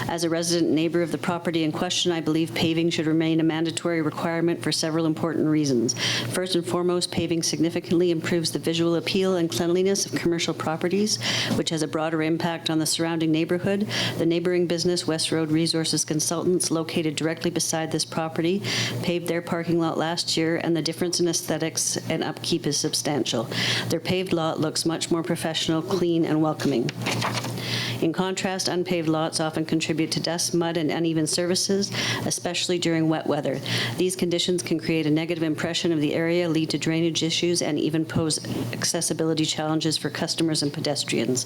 [SPEAKER 10] As a resident neighbor of the property in question, I believe paving should remain a mandatory requirement for several important reasons. First and foremost, paving significantly improves the visual appeal and cleanliness of commercial properties, which has a broader impact on the surrounding neighborhood. The neighboring business, West Road Resources Consultants, located directly beside this property, paved their parking lot last year, and the difference in aesthetics and upkeep is substantial. Their paved lot looks much more professional, clean, and welcoming. In contrast, unpaved lots often contribute to dust, mud, and uneven surfaces, especially during wet weather. These conditions can create a negative impression of the area, lead to drainage issues, and even pose accessibility challenges for customers and pedestrians.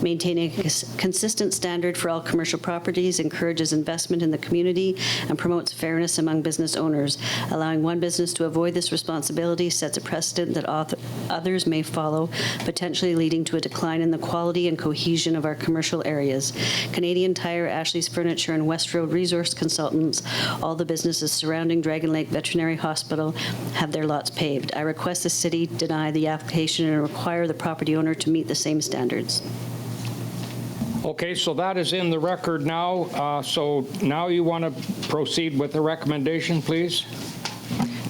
[SPEAKER 10] Maintaining a consistent standard for all commercial properties encourages investment in the community and promotes fairness among business owners. Allowing one business to avoid this responsibility sets a precedent that others may follow, potentially leading to a decline in the quality and cohesion of our commercial areas. Canadian Tire, Ashley's Furniture, and West Road Resource Consultants, all the businesses surrounding Dragon Lake Veterinary Hospital, have their lots paved. I request the city deny the application and require the property owner to meet the same standards.
[SPEAKER 1] Okay, so that is in the record now. So now you want to proceed with the recommendation, please?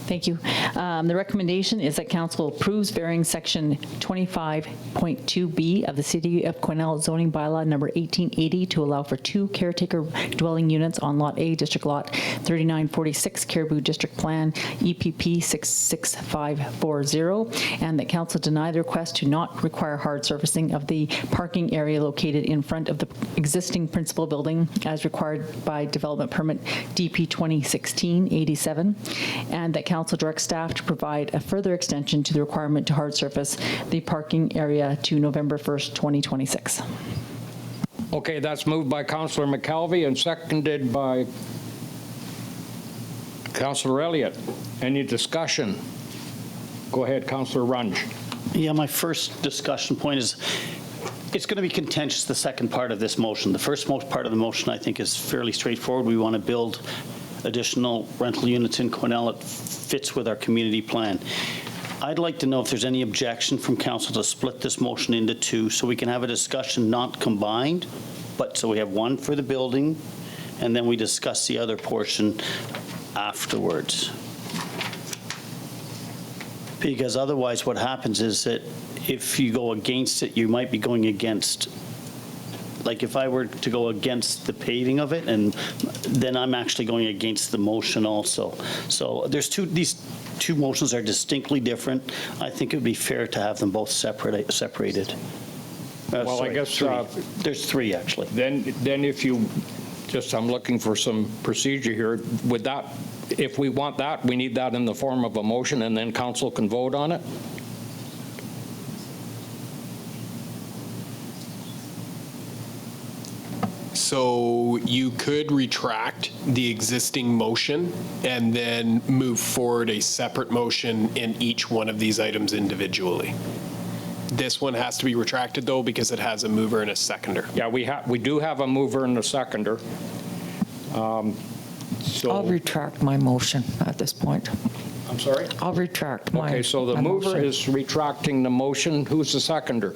[SPEAKER 7] Thank you. The recommendation is that council approves varying section 25.2B of the City of Quesnel zoning bylaw number 1880 to allow for 2 caretaker dwelling units on Lot A, District Lot 3946, Cariboo District Plan, EPP 66540, and that council deny the request to not require hard surfacing of the parking area located in front of the existing principal building as required by development permit DP 2016-87, and that council directs staff to provide a further extension to the requirement to hard surface the parking area to November 1st, 2026.
[SPEAKER 1] Okay, that's moved by Councillor McKelvey and seconded by Councillor Elliott. Any discussion? Go ahead, Councillor Runge.
[SPEAKER 2] Yeah, my first discussion point is it's going to be contentious, the second part of this motion. The first part of the motion, I think, is fairly straightforward. We want to build additional rental units in Quesnel. It fits with our community plan. I'd like to know if there's any objection from council to split this motion into 2 so we can have a discussion not combined, but so we have one for the building and then we discuss the other portion afterwards. Because otherwise what happens is that if you go against it, you might be going against, like if I were to go against the paving of it, and then I'm actually going against the motion also. So there's these two motions are distinctly different. I think it would be fair to have them both separated.
[SPEAKER 1] Well,
[SPEAKER 2] sorry,
[SPEAKER 1] I guess
[SPEAKER 2] 3. There's 3 actually.
[SPEAKER 1] Then if you just, I'm looking for some procedure here. Would that, if we want that, we need that in the form of a motion, and then council can vote on it?
[SPEAKER 6] So you could retract the existing motion and then move forward a separate motion in each one of these items individually. This one has to be retracted, though, because it has a mover and a seconder.
[SPEAKER 1] Yeah, we do have a mover and a seconder.
[SPEAKER 11] I'll
[SPEAKER 1] So,
[SPEAKER 11] retract my motion at this point.
[SPEAKER 1] I'm sorry?
[SPEAKER 11] I'll retract my
[SPEAKER 1] Okay, so the
[SPEAKER 11] my
[SPEAKER 1] mover
[SPEAKER 11] motion.
[SPEAKER 1] is retracting the motion. Who's the seconder?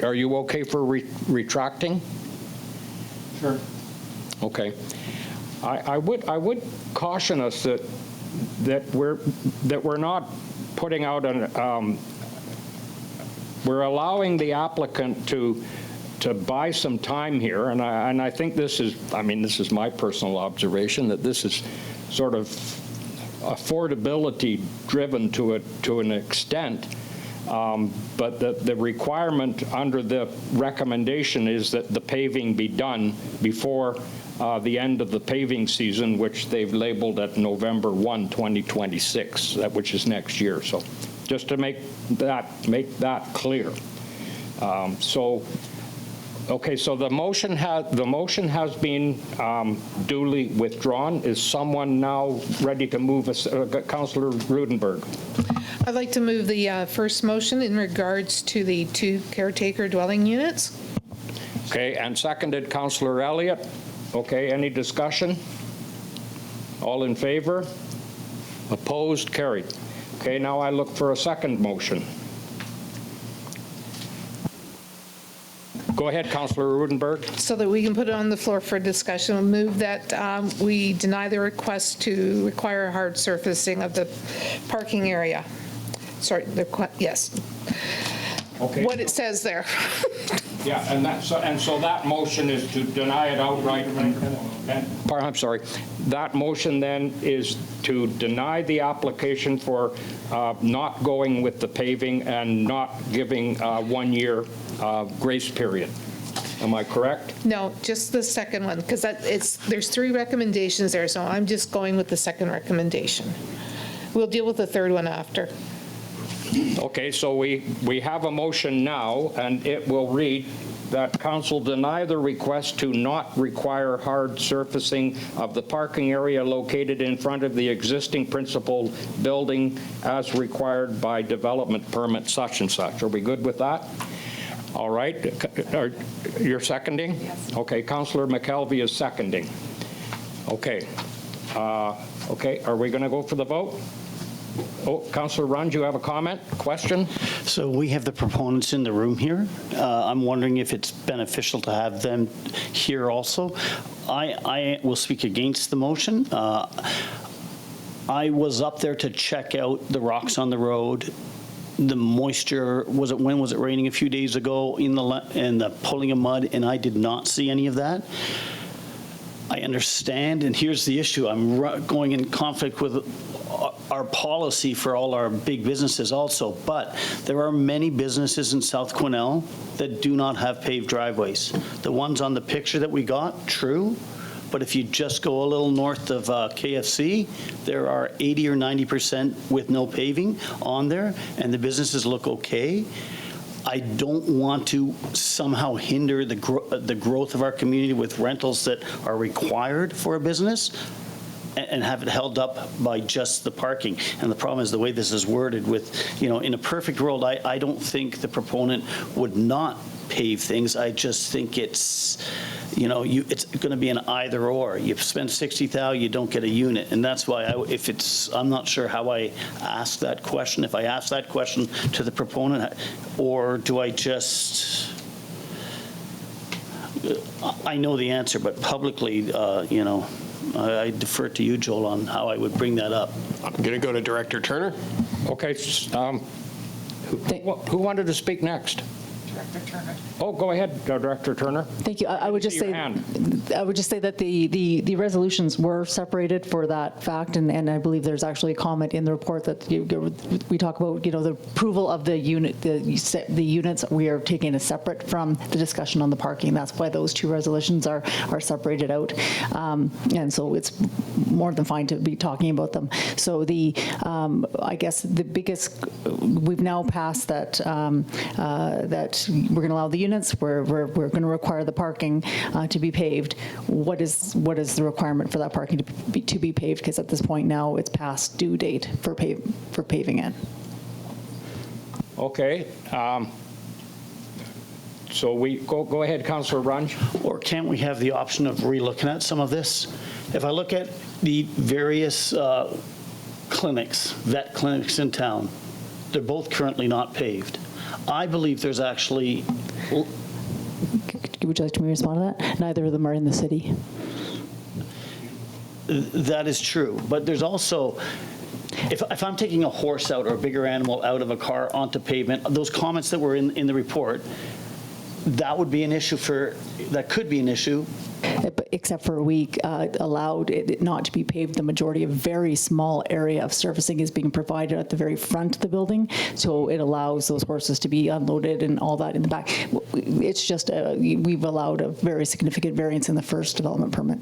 [SPEAKER 1] Are you okay for retracting? Sure. Okay. I would caution us that we're not putting out an we're allowing the applicant to buy some time here, and I think this is, I mean, this is my personal observation, that this is sort of affordability driven to an extent. But the requirement under the recommendation is that the paving be done before the end of the paving season, which they've labeled at November 1, 2026, which is next year. So just to make that clear. Okay, so the motion has been duly withdrawn. Is someone now ready to move? Councillor Roodenburg.
[SPEAKER 3] I'd like to move the first motion in regards to the 2 caretaker dwelling units.
[SPEAKER 1] Okay, and seconded, Councillor Elliott. Okay, any discussion? All in favor? Opposed? Carried. Okay, now I look for a second motion. Go ahead, Councillor Roodenburg.
[SPEAKER 3] So that we can put it on the floor for discussion, move that we deny the request to require hard surfacing of the parking area. Sorry, yes.
[SPEAKER 1] Okay.
[SPEAKER 3] What it says there.
[SPEAKER 1] Yeah, and so that motion is to deny it outright. I'm sorry. That motion then is to deny the application for not going with the paving and not giving 1 year grace period. Am I correct?
[SPEAKER 3] No, just the second one, because there's 3 recommendations there, so I'm just going with the second recommendation. We'll deal with the third one after.
[SPEAKER 1] Okay, so we have a motion now, and it will read that council deny the request to not require hard surfacing of the parking area located in front of the existing principal building as required by development permit such and such. Are we good with that? All right. You're seconding? Yes. Okay, Councillor McKelvey is seconding. Okay. Okay, are we going to go for the vote? Oh, Councillor Runge, you have a comment, question?
[SPEAKER 2] So we have the proponents in the room here. I'm wondering if it's beneficial to have them here also. I will speak against the motion. I was up there to check out the rocks on the road. The moisture, when was it raining a few days ago in the pulling of mud, and I did not see any of that. I understand, and here's the issue. I'm going in conflict with our policy for all our big businesses also, but there are many businesses in South Quesnel that do not have paved driveways. The ones on the picture that we got, true, but if you just go a little north of KFC, there are 80 or 90% with no paving on there, and the businesses look okay. I don't want to somehow hinder the growth of our community with rentals that are required for a business and have it held up by just the parking. And the problem is the way this is worded with, in a perfect world, I don't think the proponent would not pave things. I just think it's, it's going to be an either or. You spend $60,000, you don't get a unit. And that's why I'm not sure how I ask that question. If I ask that question to the proponent, or do I just, I know the answer, but publicly, I defer to you, Joel, on how I would bring that up.
[SPEAKER 6] I'm going to go to Director Turner.
[SPEAKER 1] Okay. Who wanted to speak next?
[SPEAKER 11] Director Turner.
[SPEAKER 1] Oh, go ahead, Director Turner.
[SPEAKER 7] Thank you. I would just say that the resolutions were separated for that fact, and I believe there's actually a comment in the report that we talk about, the approval of the unit, the units we are taking as separate from the discussion on the parking. That's why those 2 resolutions are separated out, and so it's more than fine to be talking about them. So I guess the biggest, we've now passed that that we're going to allow the units, we're going to require the parking to be paved. What is the requirement for that parking to be paved? Because at this point now it's past due date for paving it.
[SPEAKER 1] Okay. So we go ahead, Councillor Runge.
[SPEAKER 2] Or can't we have the option of relooking at some of this? If I look at the various clinics, vet clinics in town, they're both currently not paved. I believe there's actually...
[SPEAKER 7] Would you like me to respond to that? Neither of them are in the city.
[SPEAKER 2] That is true, but there's also... If I'm taking a horse out or a bigger animal out of a car onto pavement, those comments that were in the report, that would be an issue that could be an issue.
[SPEAKER 7] Except for we allowed it not to be paved. The majority of very small area of surfacing is being provided at the very front of the building, so it allows those horses to be unloaded and all that in the back. It's just we've allowed a very significant variance in the first development permit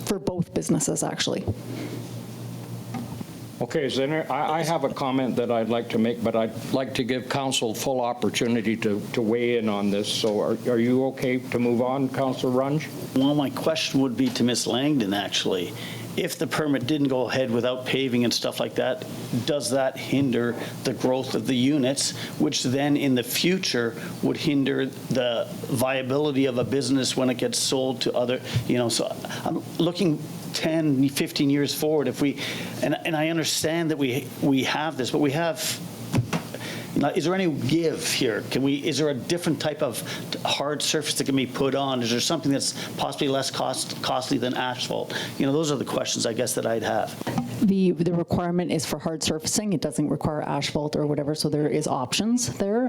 [SPEAKER 7] for both businesses, actually.
[SPEAKER 1] Okay, Zinner, I have a comment that I'd like to make, but I'd like to give council full opportunity to weigh in on this. So are you okay to move on, Councillor Runge?
[SPEAKER 2] Well, my question would be to Ms. Langdon, actually. If the permit didn't go ahead without paving and stuff like that, does that hinder the growth of the units, which then in the future would hinder the viability of a business when it gets sold to other, so I'm looking 10, 15 years forward. If we, and I understand that we have this, but we have, is there any give here? Is there a different type of hard surface that can be put on? Is there something that's possibly less costly than asphalt? Those are the questions I guess that I'd have.
[SPEAKER 7] The requirement is for hard surfacing. It doesn't require asphalt or whatever, so there is options there.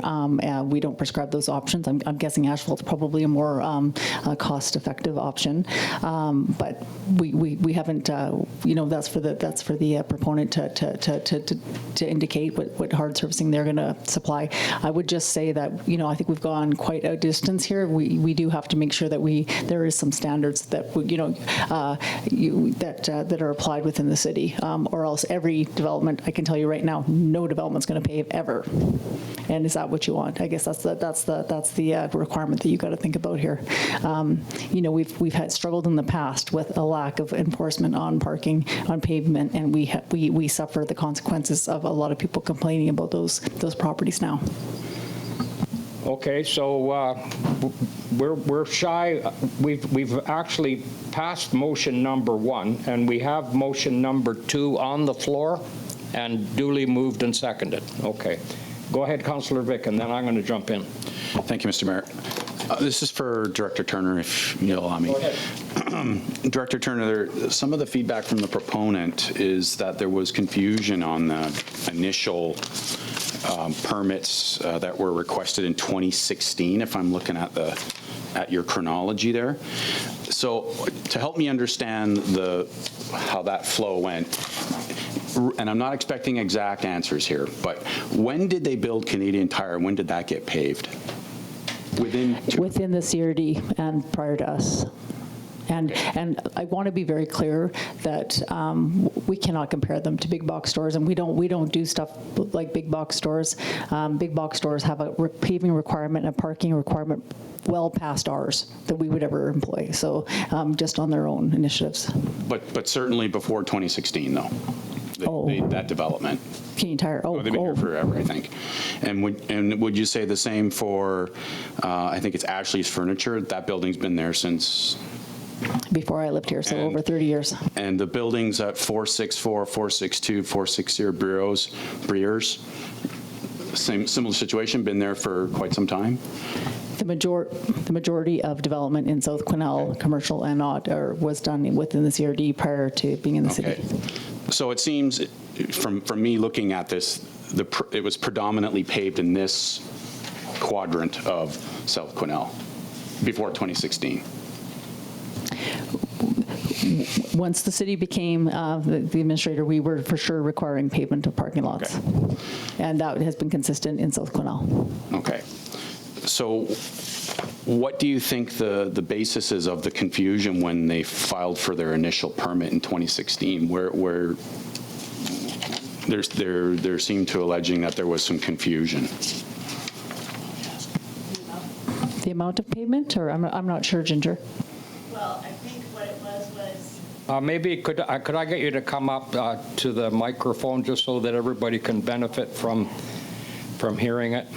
[SPEAKER 7] We don't prescribe those options. I'm guessing asphalt's probably a more cost-effective option, but we haven't. That's for the proponent to indicate what hard surfacing they're going to supply. I would just say that I think we've gone quite a distance here. We do have to make sure that there is some standards that that are applied within the city, or else every development, I can tell you right now, no development's going to pave ever. And is that what you want? I guess that's the requirement that you got to think about here. We've had struggled in the past with a lack of enforcement on parking on pavement, and we suffer the consequences of a lot of people complaining about those properties now.
[SPEAKER 1] Okay, so we're shy. We've actually passed motion number 1, and we have motion number 2 on the floor and duly moved and seconded. Okay. Go ahead, Councillor Vick, and then I'm going to jump in.
[SPEAKER 4] Thank you, Mr. Mayor. This is for Director Turner, if you'll allow me.
[SPEAKER 1] Go ahead.
[SPEAKER 4] Director Turner, some of the feedback from the proponent is that there was confusion on the initial permits that were requested in 2016, if I'm looking at your chronology there. So to help me understand how that flow went, and I'm not expecting exact answers here, but when did they build Canadian Tire? When did that get paved? Within
[SPEAKER 7] the CRD and prior to us. And I want to be very clear that we cannot compare them to big box stores, and we don't do stuff like big box stores. Big box stores have a paving requirement and a parking requirement well past ours that we would ever employ. So just on their own initiatives.
[SPEAKER 4] But certainly before 2016, though. That development.
[SPEAKER 7] Canadian Tire.
[SPEAKER 4] They've been here forever, I think. And would you say the same for? I think it's Ashley's Furniture. That building's been there since.
[SPEAKER 7] Before I lived here, so over 30 years.
[SPEAKER 4] And the buildings at 464, 462, 460 Breers, similar situation, been there for quite some time?
[SPEAKER 7] The majority of development in South Quesnel, commercial and not, was done within the CRD prior to being in the city.
[SPEAKER 4] So it seems, from me looking at this, it was predominantly paved in this quadrant of South Quesnel before 2016.
[SPEAKER 7] Once the city became the administrator, we were for sure requiring pavement of parking lots. Okay. And that has been consistent in South Quesnel.
[SPEAKER 4] Okay. So what do you think the basis is of the confusion when they filed for their initial permit in 2016, where there seemed to alleging that there was some confusion?
[SPEAKER 7] The amount of pavement, or I'm not sure, Ginger.
[SPEAKER 5] Well, I think what it was
[SPEAKER 1] maybe could I get you to come up to the microphone just so that everybody can benefit from hearing it?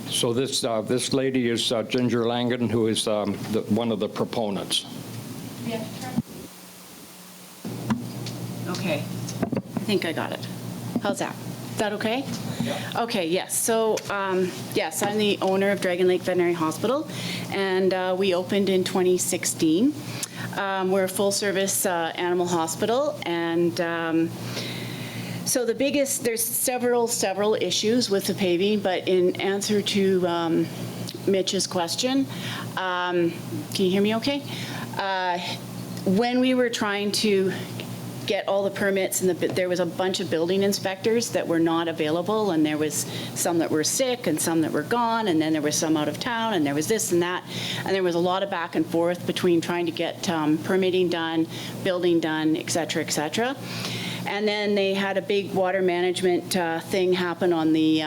[SPEAKER 1] So this lady is Ginger Langan, who is one of the proponents.
[SPEAKER 12] Okay, I think I got it. How's that? Is that okay? Yeah. Okay, yes. So, yes, I'm the owner of Dragon Lake Veterinary Hospital, and we opened in 2016. We're a full-service animal hospital, and so there's several issues with the paving, but in answer to Mitch's question, can you hear me okay? When we were trying to get all the permits, and there was a bunch of building inspectors that were not available, and there was some that were sick and some that were gone, and then there was some out of town, and there was this and that, and there was a lot of back and forth between trying to get permitting done, building done, et cetera, et cetera. And then they had a big water management thing happen on the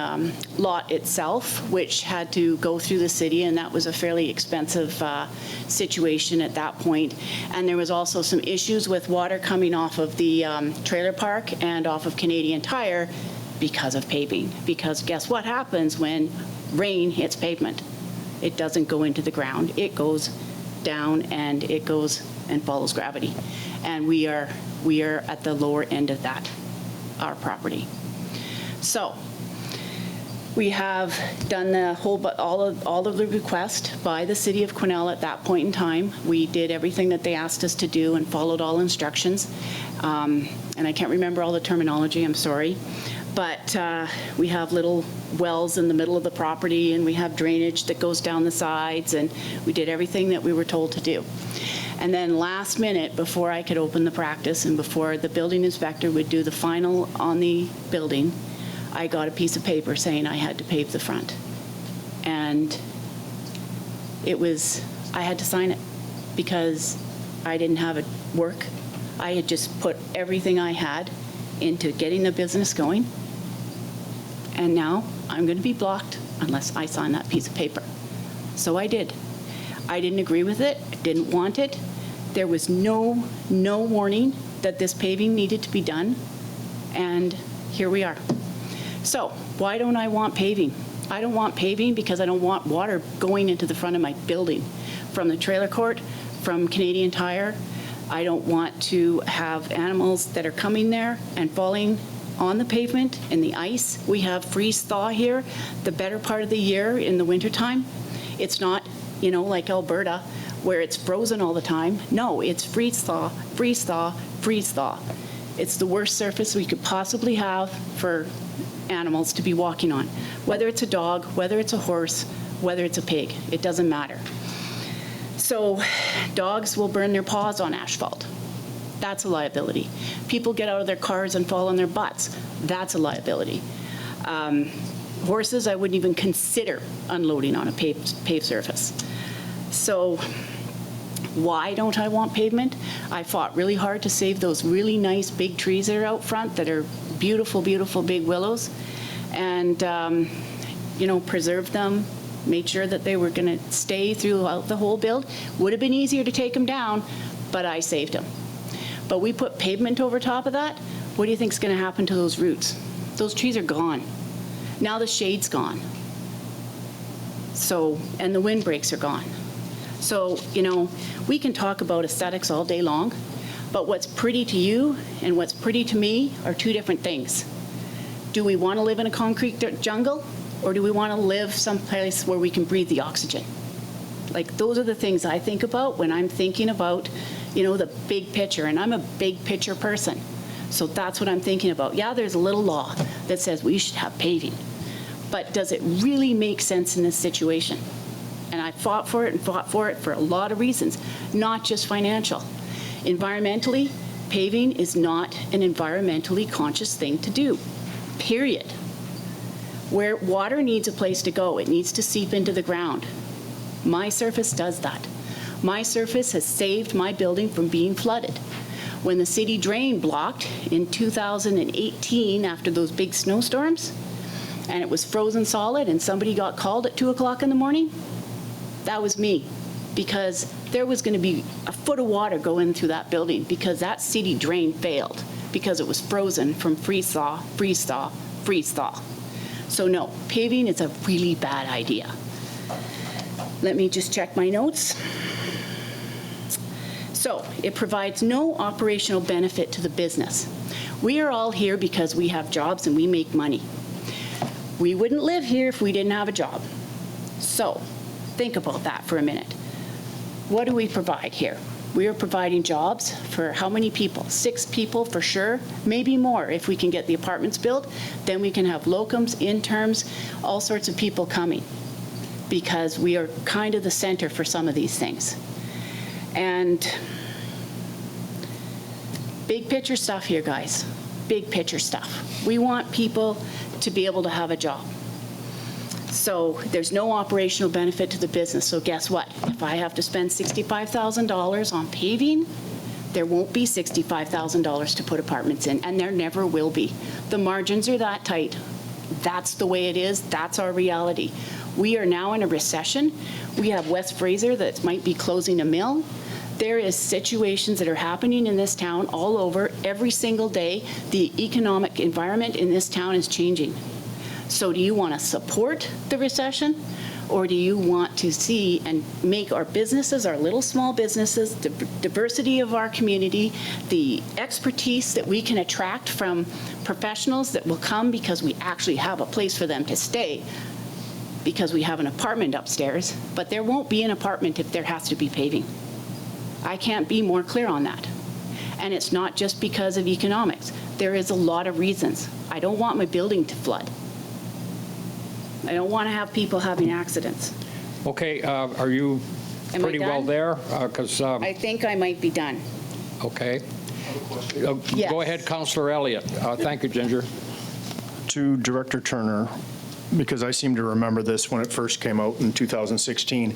[SPEAKER 12] lot itself, which had to go through the city, and that was a fairly expensive situation at that point. And there was also some issues with water coming off of the trailer park and off of Canadian Tire because of paving. Because guess what happens when rain hits pavement? It doesn't go into the ground. It goes down, and it goes and follows gravity. And we are at the lower end of that, our property. So We have done the whole, all of the request by the City of Quesnel at that point in time. We did everything that they asked us to do and followed all instructions. And I can't remember all the terminology, I'm sorry. But we have little wells in the middle of the property, and we have drainage that goes down the sides, and we did everything that we were told to do. And then last minute, before I could open the practice and before the building inspector would do the final on the building, I got a piece of paper saying I had to pave the front. And I had to sign it because I didn't have it work. I had just put everything I had into getting the business going. And now I'm going to be blocked unless I sign that piece of paper. So I did. I didn't agree with it, didn't want it. There was no warning that this paving needed to be done. And here we are. So why don't I want paving? I don't want paving because I don't want water going into the front of my building from the trailer court, from Canadian Tire. I don't want to have animals that are coming there and falling on the pavement in the ice. We have freeze thaw here the better part of the year in the wintertime. It's not, like Alberta where it's frozen all the time. No, it's freeze thaw, freeze thaw, freeze thaw. It's the worst surface we could possibly have for animals to be walking on. Whether it's a dog, whether it's a horse, whether it's a pig, it doesn't matter. So dogs will burn their paws on asphalt. That's a liability. People get out of their cars and fall on their butts. That's a liability. Horses, I wouldn't even consider unloading on a paved surface. So why don't I want pavement? I fought really hard to save those really nice big trees that are out front that are beautiful, beautiful big willows, and preserved them, made sure that they were going to stay throughout the whole build. Would have been easier to take them down, but I saved them. But we put pavement over top of that. What do you think is going to happen to those roots? Those trees are gone. Now the shade's gone. So, and the windbreaks are gone. So, we can talk about aesthetics all day long, but what's pretty to you and what's pretty to me are two different things. Do we want to live in a concrete jungle, or do we want to live someplace where we can breathe the oxygen? Like, those are the things I think about when I'm thinking about, the big picture, and I'm a big picture person. So that's what I'm thinking about. Yeah, there's a little law that says we should have paving, but does it really make sense in this situation? And I fought for it for a lot of reasons, not just financial. Environmentally, paving is not an environmentally conscious thing to do, period. Where water needs a place to go, it needs to seep into the ground. My surface does that. My surface has saved my building from being flooded. When the city drain blocked in 2018 after those big snowstorms, and it was frozen solid and somebody got called at 2 o'clock in the morning, that was me, because there was going to be a foot of water going through that building because that city drain failed because it was frozen from freeze thaw, freeze thaw, freeze thaw. So no, paving is a really bad idea. Let me just check my notes. So it provides no operational benefit to the business. We are all here because we have jobs and we make money. We wouldn't live here if we didn't have a job. So think about that for a minute. What do we provide here? We are providing jobs for how many people? 6 people for sure, maybe more if we can get the apartments built. Then we can have locums, interns, all sorts of people coming, because we are kind of the center for some of these things. And big picture stuff here, guys. Big picture stuff. We want people to be able to have a job. So there's no operational benefit to the business. So guess what? If I have to spend $65,000 on paving, there won't be $65,000 to put apartments in, and there never will be. The margins are that tight. That's the way it is. That's our reality. We are now in a recession. We have West Fraser that might be closing a mill. There is situations that are happening in this town all over every single day. The economic environment in this town is changing. So do you want to support the recession, Or do you want to see and make our businesses, our little small businesses, the diversity of our community, the expertise that we can attract from professionals that will come because we actually have a place for them to stay, because we have an apartment upstairs, but there won't be an apartment if there has to be paving. I can't be more clear on that. And it's not just because of economics. There is a lot of reasons. I don't want my building to flood. I don't want to have people having accidents.
[SPEAKER 1] Okay, are you
[SPEAKER 12] Am I
[SPEAKER 1] pretty well
[SPEAKER 12] done?
[SPEAKER 1] there? Because,
[SPEAKER 12] I think I might be done.
[SPEAKER 1] okay.
[SPEAKER 12] Yes.
[SPEAKER 1] Go ahead, Councillor Elliott. Thank you, Ginger.
[SPEAKER 8] To Director Turner, because I seem to remember this when it first came out in 2016.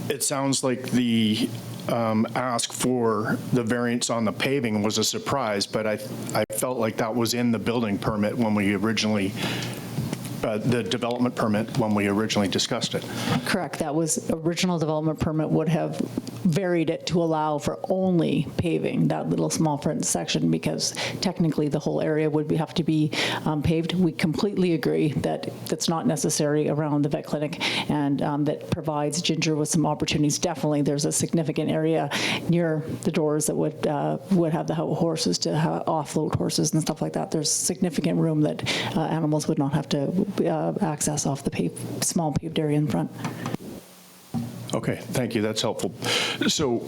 [SPEAKER 8] It sounds like the ask for the variance on the paving was a surprise, but I felt like that was in the building permit when we originally, the development permit when we originally discussed it.
[SPEAKER 7] Correct. That was, original development permit would have varied it to allow for only paving that little small front section, because technically the whole area would have to be paved. We completely agree that that's not necessary around the vet clinic, and that provides Ginger with some opportunities. Definitely, there's a significant area near the doors that would have the horses to offload horses and stuff like that. There's significant room that animals would not have to access off the small paved area in front.
[SPEAKER 8] Okay, thank you, that's helpful. So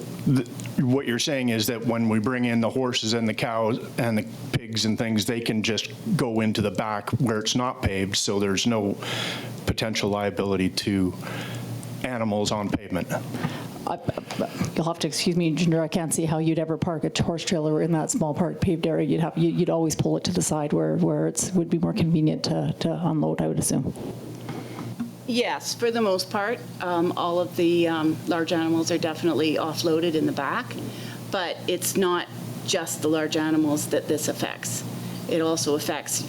[SPEAKER 8] what you're saying is that when we bring in the horses and the cows and the pigs and things, they can just go into the back where it's not paved, so there's no potential liability to animals on pavement?
[SPEAKER 7] You'll have to excuse me, Ginger, I can't see how you'd ever park a horse trailer in that small paved area. You'd always pull it to the side where it would be more convenient to unload, I would assume.
[SPEAKER 12] Yes, for the most part, all of the large animals are definitely offloaded in the back, but it's not just the large animals that this affects. It also affects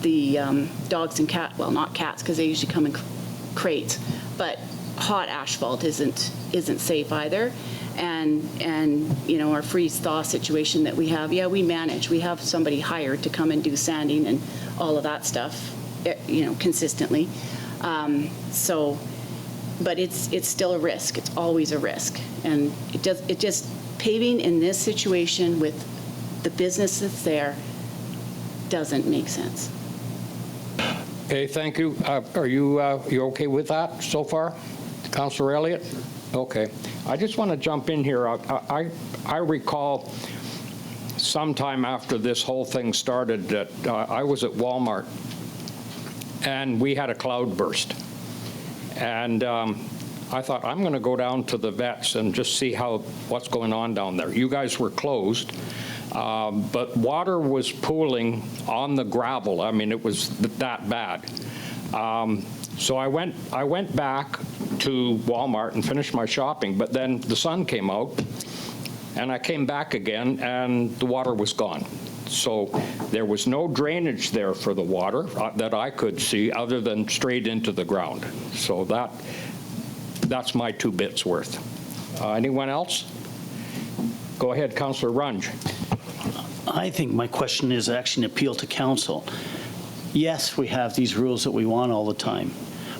[SPEAKER 12] the dogs and cats, well, not cats because they usually come in crates, but hot asphalt isn't safe either. And you know, our freeze-thaw situation that we have, yeah, we manage. We have somebody hired to come and do sanding and all of that stuff, you know, consistently. But it's still a risk. It's always a risk. And it just, paving in this situation with the business that's there doesn't make sense.
[SPEAKER 1] Okay, thank you. Are you okay with that so far, Councillor Elliott? Okay. I just want to jump in here. I recall sometime after this whole thing started that I was at Walmart and we had a cloudburst. And I thought, I'm going to go down to the vets and just see what's going on down there. You guys were closed, but water was pooling on the gravel. I mean, it was that bad. So I went back to Walmart and finished my shopping, but then the sun came out, and I came back again, and the water was gone. So there was no drainage there for the water that I could see other than straight into the ground. So that's my 2 bits worth. Anyone else? Go ahead, Councillor Runge.
[SPEAKER 2] I think my question is actually an appeal to council. Yes, we have these rules that we want all the time,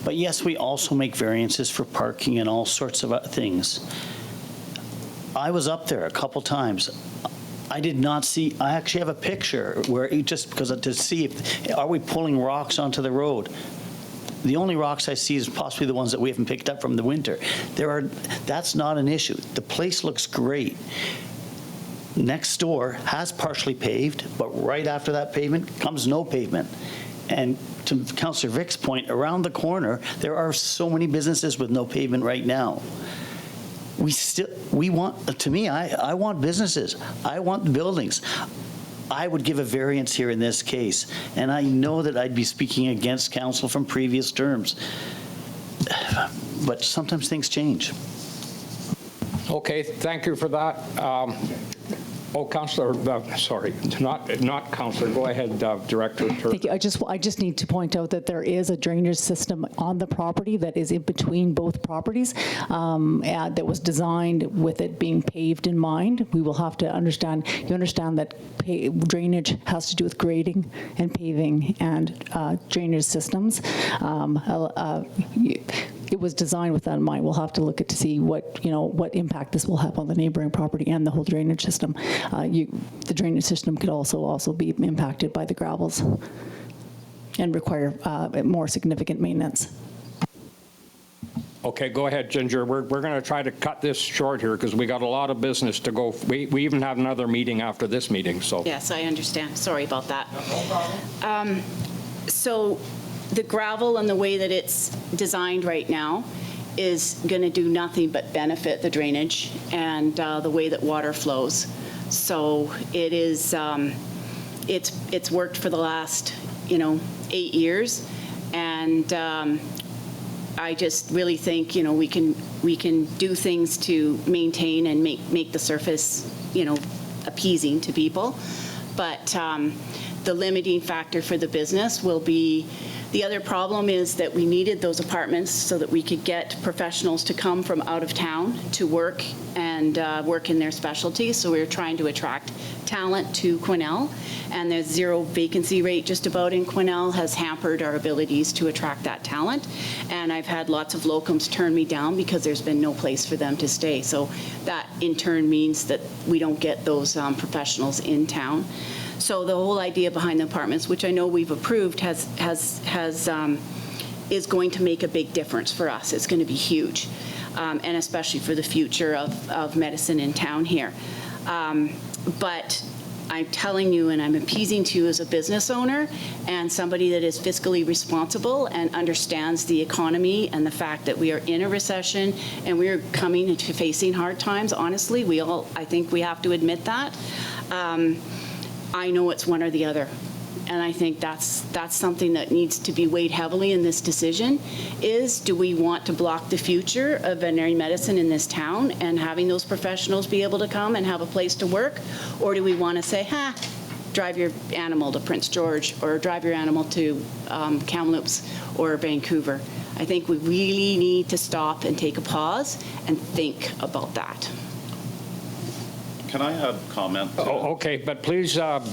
[SPEAKER 2] but yes, we also make variances for parking and all sorts of things. I was up there a couple times. I did not see, I actually have a picture where just because to see are we pulling rocks onto the road? The only rocks I see is possibly the ones that we haven't picked up from the winter. That's not an issue. The place looks great. Next door has partially paved, but right after that pavement comes no pavement. And to Councillor Vick's point, around the corner, there are so many businesses with no pavement right now. We want, to me, I want businesses. I want buildings. I would give a variance here in this case, and I know that I'd be speaking against council from previous terms, but sometimes things change.
[SPEAKER 1] Okay, thank you for that. Oh, Councillor, sorry, not Councillor. Go ahead, Director.
[SPEAKER 7] Thank you. I just need to point out that there is a drainage system on the property that is in between both properties that was designed with it being paved in mind. We will have to understand, you understand that drainage has to do with grading and paving and drainage systems. It was designed with that in mind. We'll have to look at to see what impact this will have on the neighboring property and the whole drainage system. The drainage system could also be impacted by the gravels and require more significant maintenance.
[SPEAKER 1] Okay, go ahead, Ginger. We're going to try to cut this short here because we got a lot of business to go. We even have another meeting after this meeting, so.
[SPEAKER 12] Yes, I understand. Sorry about that. So the gravel and the way that it's designed right now is going to do nothing but benefit the drainage and the way that water flows. So it is, it's worked for the last, 8 years, and I just really think, we can do things to maintain and make the surface, appeasing to people. But the limiting factor for the business will be, the other problem is that we needed those apartments so that we could get professionals to come from out of town to work and work in their specialty. So we were trying to attract talent to Quesnel, and the zero vacancy rate just about in Quesnel has hampered our abilities to attract that talent. And I've had lots of locums turn me down because there's been no place for them to stay. So that in turn means that we don't get those professionals in town. So the whole idea behind the apartments, which I know we've approved, is going to make a big difference for us. It's going to be huge, and especially for the future of medicine in town here. But I'm telling you, and I'm appeasing to you as a business owner and somebody that is fiscally responsible and understands the economy and the fact that we are in a recession and we're coming into facing hard times. Honestly, I think we have to admit that. I know it's one or the other. And I think that's something that needs to be weighed heavily in this decision is, do we want to block the future of veterinary medicine in this town and having those professionals be able to come and have a place to work? Or do we want to say, drive your animal to Prince George or drive your animal to Kamloops or Vancouver? I think we really need to stop and take a pause and think about that.
[SPEAKER 13] Can I have comment?
[SPEAKER 1] Oh, okay, but please,
[SPEAKER 13] I'll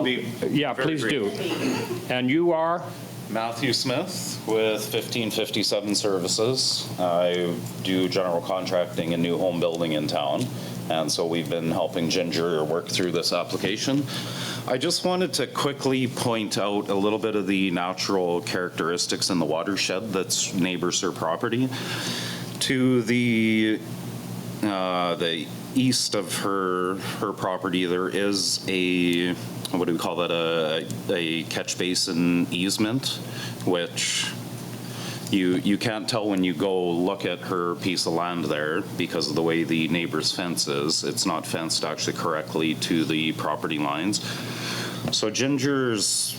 [SPEAKER 13] be
[SPEAKER 1] yeah,
[SPEAKER 13] very
[SPEAKER 1] please
[SPEAKER 13] brief.
[SPEAKER 1] do. And you are?
[SPEAKER 13] Matthew Smith with 1557 Services. I do general contracting and new home building in town, and so we've been helping Ginger work through this application. I just wanted to quickly point out a little bit of the natural characteristics in the watershed that's neighbors her property. To the east of her property, there is a, what do we call that, a catch basin easement, which you can't tell when you go look at her piece of land there because of the way the neighbor's fence is. It's not fenced actually correctly to the property lines. So Ginger's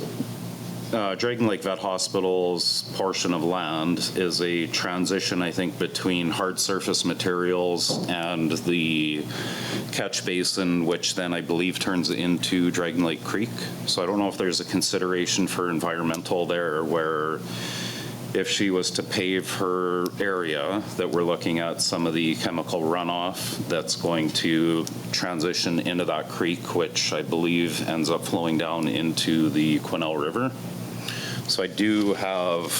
[SPEAKER 13] Dragon Lake Vet Hospital's portion of land is a transition, I think, between hard surface materials and the catch basin, which then I believe turns into Dragon Lake Creek. So I don't know if there's a consideration for environmental there, where if she was to pave her area, that we're looking at some of the chemical runoff that's going to transition into that creek, which I believe ends up flowing down into the Quesnel River. So I do have,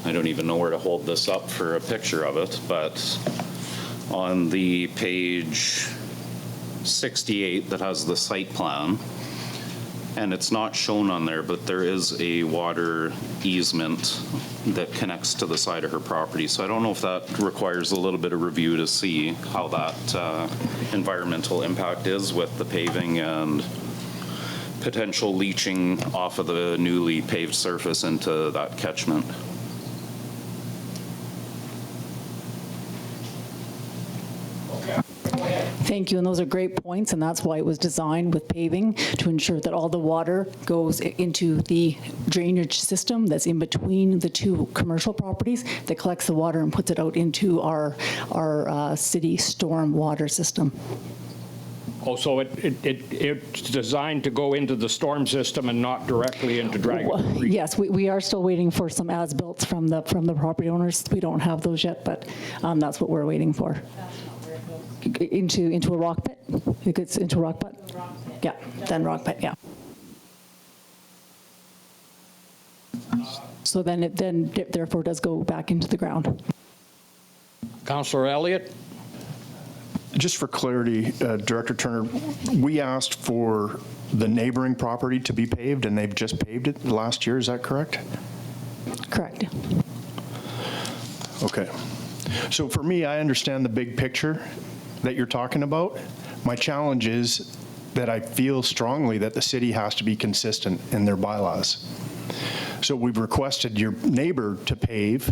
[SPEAKER 13] I don't even know where to hold this up for a picture of it, but on the page 68 that has the site plan, and it's not shown on there, but there is a water easement that connects to the side of her property. So I don't know if that requires a little bit of review to see how that environmental impact is with the paving and potential leaching off of the newly paved surface into that catchment.
[SPEAKER 7] Thank you, and those are great points, and that's why it was designed with paving, to ensure that all the water goes into the drainage system that's in between the two commercial properties that collects the water and puts it out into our city storm water system.
[SPEAKER 1] Oh, so it's designed to go into the storm system and not directly into Dragon Creek?
[SPEAKER 7] Yes, we are still waiting for some as-built from the property owners. We don't have those yet, but that's what we're waiting for. Into a rock pit? It gets into a rock pit? Yeah, then rock pit, yeah. So then it therefore does go back into the ground.
[SPEAKER 1] Councillor Elliott?
[SPEAKER 8] Just for clarity, Director Turner, we asked for the neighboring property to be paved, and they've just paved it last year, is that correct?
[SPEAKER 7] Correct.
[SPEAKER 8] Okay. So for me, I understand the big picture that you're talking about. My challenge is that I feel strongly that the city has to be consistent in their bylaws. So we've requested your neighbor to pave,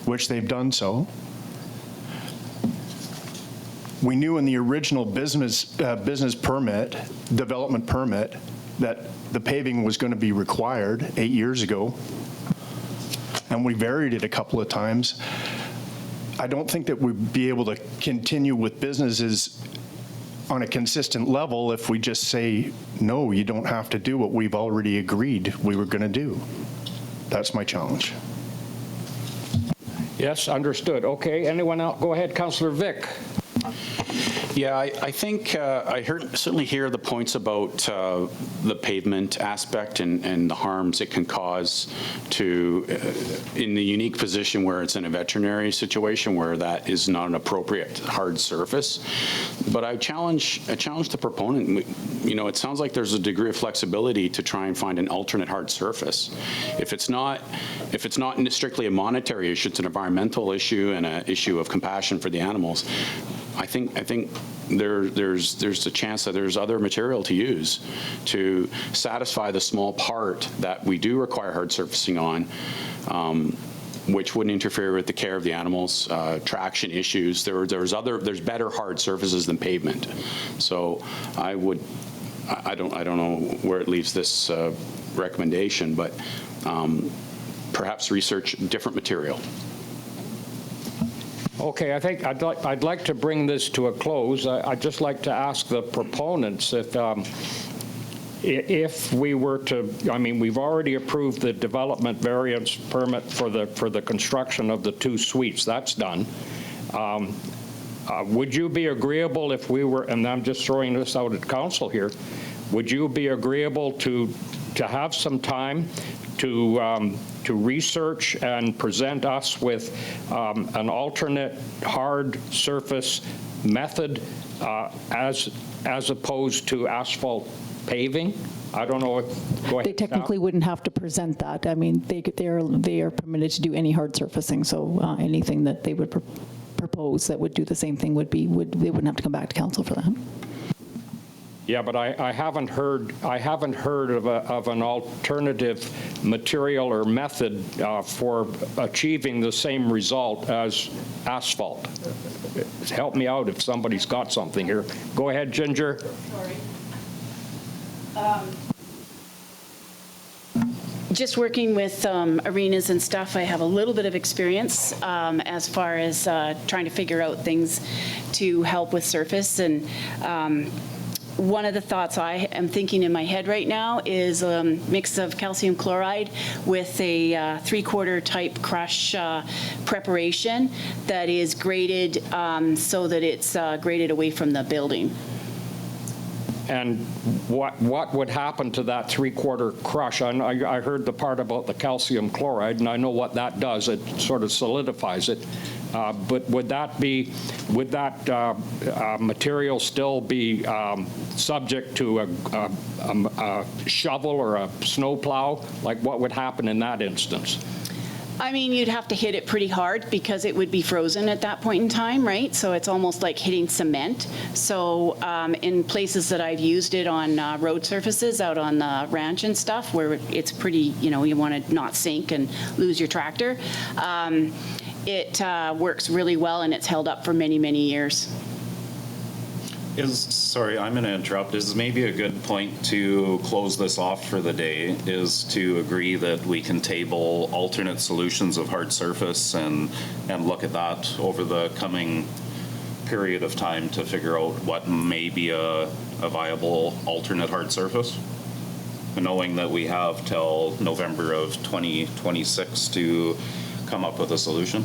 [SPEAKER 8] which they've done so. We knew in the original business permit, development permit, that the paving was going to be required 8 years ago, and we varied it a couple of times. I don't think that we'd be able to continue with businesses on a consistent level if we just say, no, you don't have to do what we've already agreed we were going to do. That's my challenge.
[SPEAKER 1] Yes, understood. Okay, anyone else? Go ahead, Councillor Vic.
[SPEAKER 4] Yeah, I think I certainly hear the points about the pavement aspect and the harms it can cause to, in the unique position where it's in a veterinary situation where that is not an appropriate hard surface. But I challenge the proponent. You know, it sounds like there's a degree of flexibility to try and find an alternate hard surface. If it's not strictly a monetary issue, it's an environmental issue and an issue of compassion for the animals. I think there's a chance that there's other material to use to satisfy the small part that we do require hard surfacing on, which wouldn't interfere with the care of the animals, traction issues. There's better hard surfaces than pavement. So I don't know where it leaves this recommendation, but perhaps research different material.
[SPEAKER 1] Okay, I think I'd like to bring this to a close. I'd just like to ask the proponents if we were to, I mean, we've already approved the development variance permit for the construction of the 2 suites. That's done. Would you be agreeable if we were, and I'm just throwing this out at council here, would you be agreeable to have some time to research and present us with an alternate hard surface method as opposed to asphalt paving? I don't know. Go ahead.
[SPEAKER 7] They technically wouldn't have to present that. I mean, they are permitted to do any hard surfacing, so anything that they would propose that would do the same thing they wouldn't have to come back to council for that.
[SPEAKER 1] Yeah, but I haven't heard of an alternative material or method for achieving the same result as asphalt. Help me out if somebody's got something here. Go ahead, Ginger.
[SPEAKER 12] Sorry. Just working with arenas and stuff, I have a little bit of experience as far as trying to figure out things to help with surface. And one of the thoughts I am thinking in my head right now is a mix of calcium chloride with a 3/4 type crush preparation that is graded so that it's graded away from the building.
[SPEAKER 1] And what would happen to that 3/4 crush? I heard the part about the calcium chloride, and I know what that does. It sort of solidifies it. But would that material still be subject to a shovel or a snow plow? Like, what would happen in that instance?
[SPEAKER 12] I mean, you'd have to hit it pretty hard because it would be frozen at that point in time, right? So it's almost like hitting cement. So in places that I've used it on road surfaces out on the ranch and stuff where it's pretty, you want to not sink and lose your tractor, it works really well and it's held up for many, many years.
[SPEAKER 13] Sorry, I'm going to interrupt. Is maybe a good point to close this off for the day is to agree that we can table alternate solutions of hard surface and look at that over the coming period of time to figure out what may be a viable alternate hard surface, knowing that we have till November of 2026 to come up with a solution.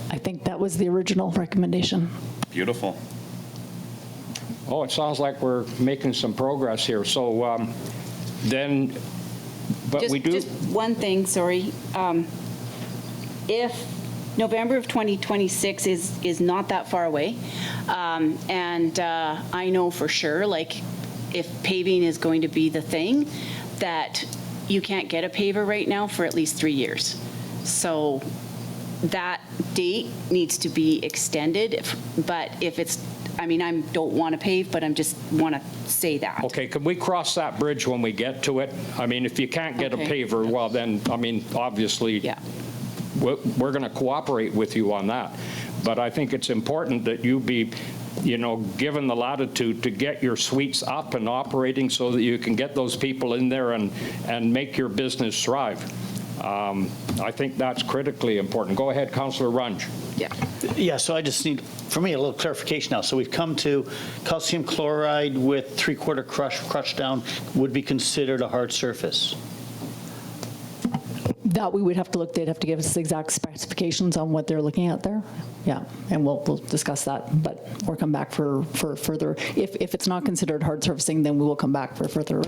[SPEAKER 7] I think that was the original recommendation.
[SPEAKER 13] Beautiful.
[SPEAKER 1] Oh, it sounds like we're making some progress here. So then, but we do.
[SPEAKER 12] Just one thing, sorry. If November of 2026 is not that far away, and I know for sure, like, if paving is going to be the thing, that you can't get a paver right now for at least 3 years. So that date needs to be extended, but if it's, I mean, I don't want to pave, but I just want to say that.
[SPEAKER 1] Okay, can we cross that bridge when we get to it? I mean, if you can't get a paver, well then, I mean, obviously,
[SPEAKER 12] Yeah.
[SPEAKER 1] we're going to cooperate with you on that. But I think it's important that you be, given the latitude to get your suites up and operating so that you can get those people in there and make your business thrive. I think that's critically important. Go ahead, Councillor Runge.
[SPEAKER 12] Yeah.
[SPEAKER 2] Yeah, so I just need, for me, a little clarification now. So we've come to calcium chloride with 3/4 crush down would be considered a hard surface.
[SPEAKER 7] That we would have to look, they'd have to give us the exact specifications on what they're looking at there. Yeah, and we'll discuss that, but we'll come back for further. If it's not considered hard surfacing, then we will come back for further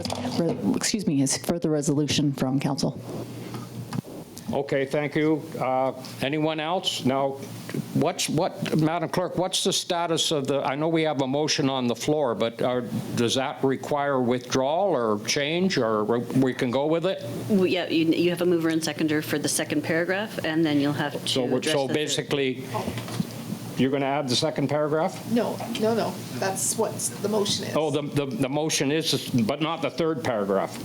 [SPEAKER 7] resolution from council.
[SPEAKER 1] Okay, thank you. Anyone else? Now, Madam Clerk, what's the status of I know we have a motion on the floor, but does that require withdrawal or change, or we can go with it?
[SPEAKER 10] Yeah, you have a mover and seconder for the second paragraph, and then you'll have to address
[SPEAKER 1] So
[SPEAKER 10] the
[SPEAKER 1] basically, you're going to add the second paragraph?
[SPEAKER 3] No. That's what the motion is.
[SPEAKER 1] Oh, the motion is, but not the third paragraph.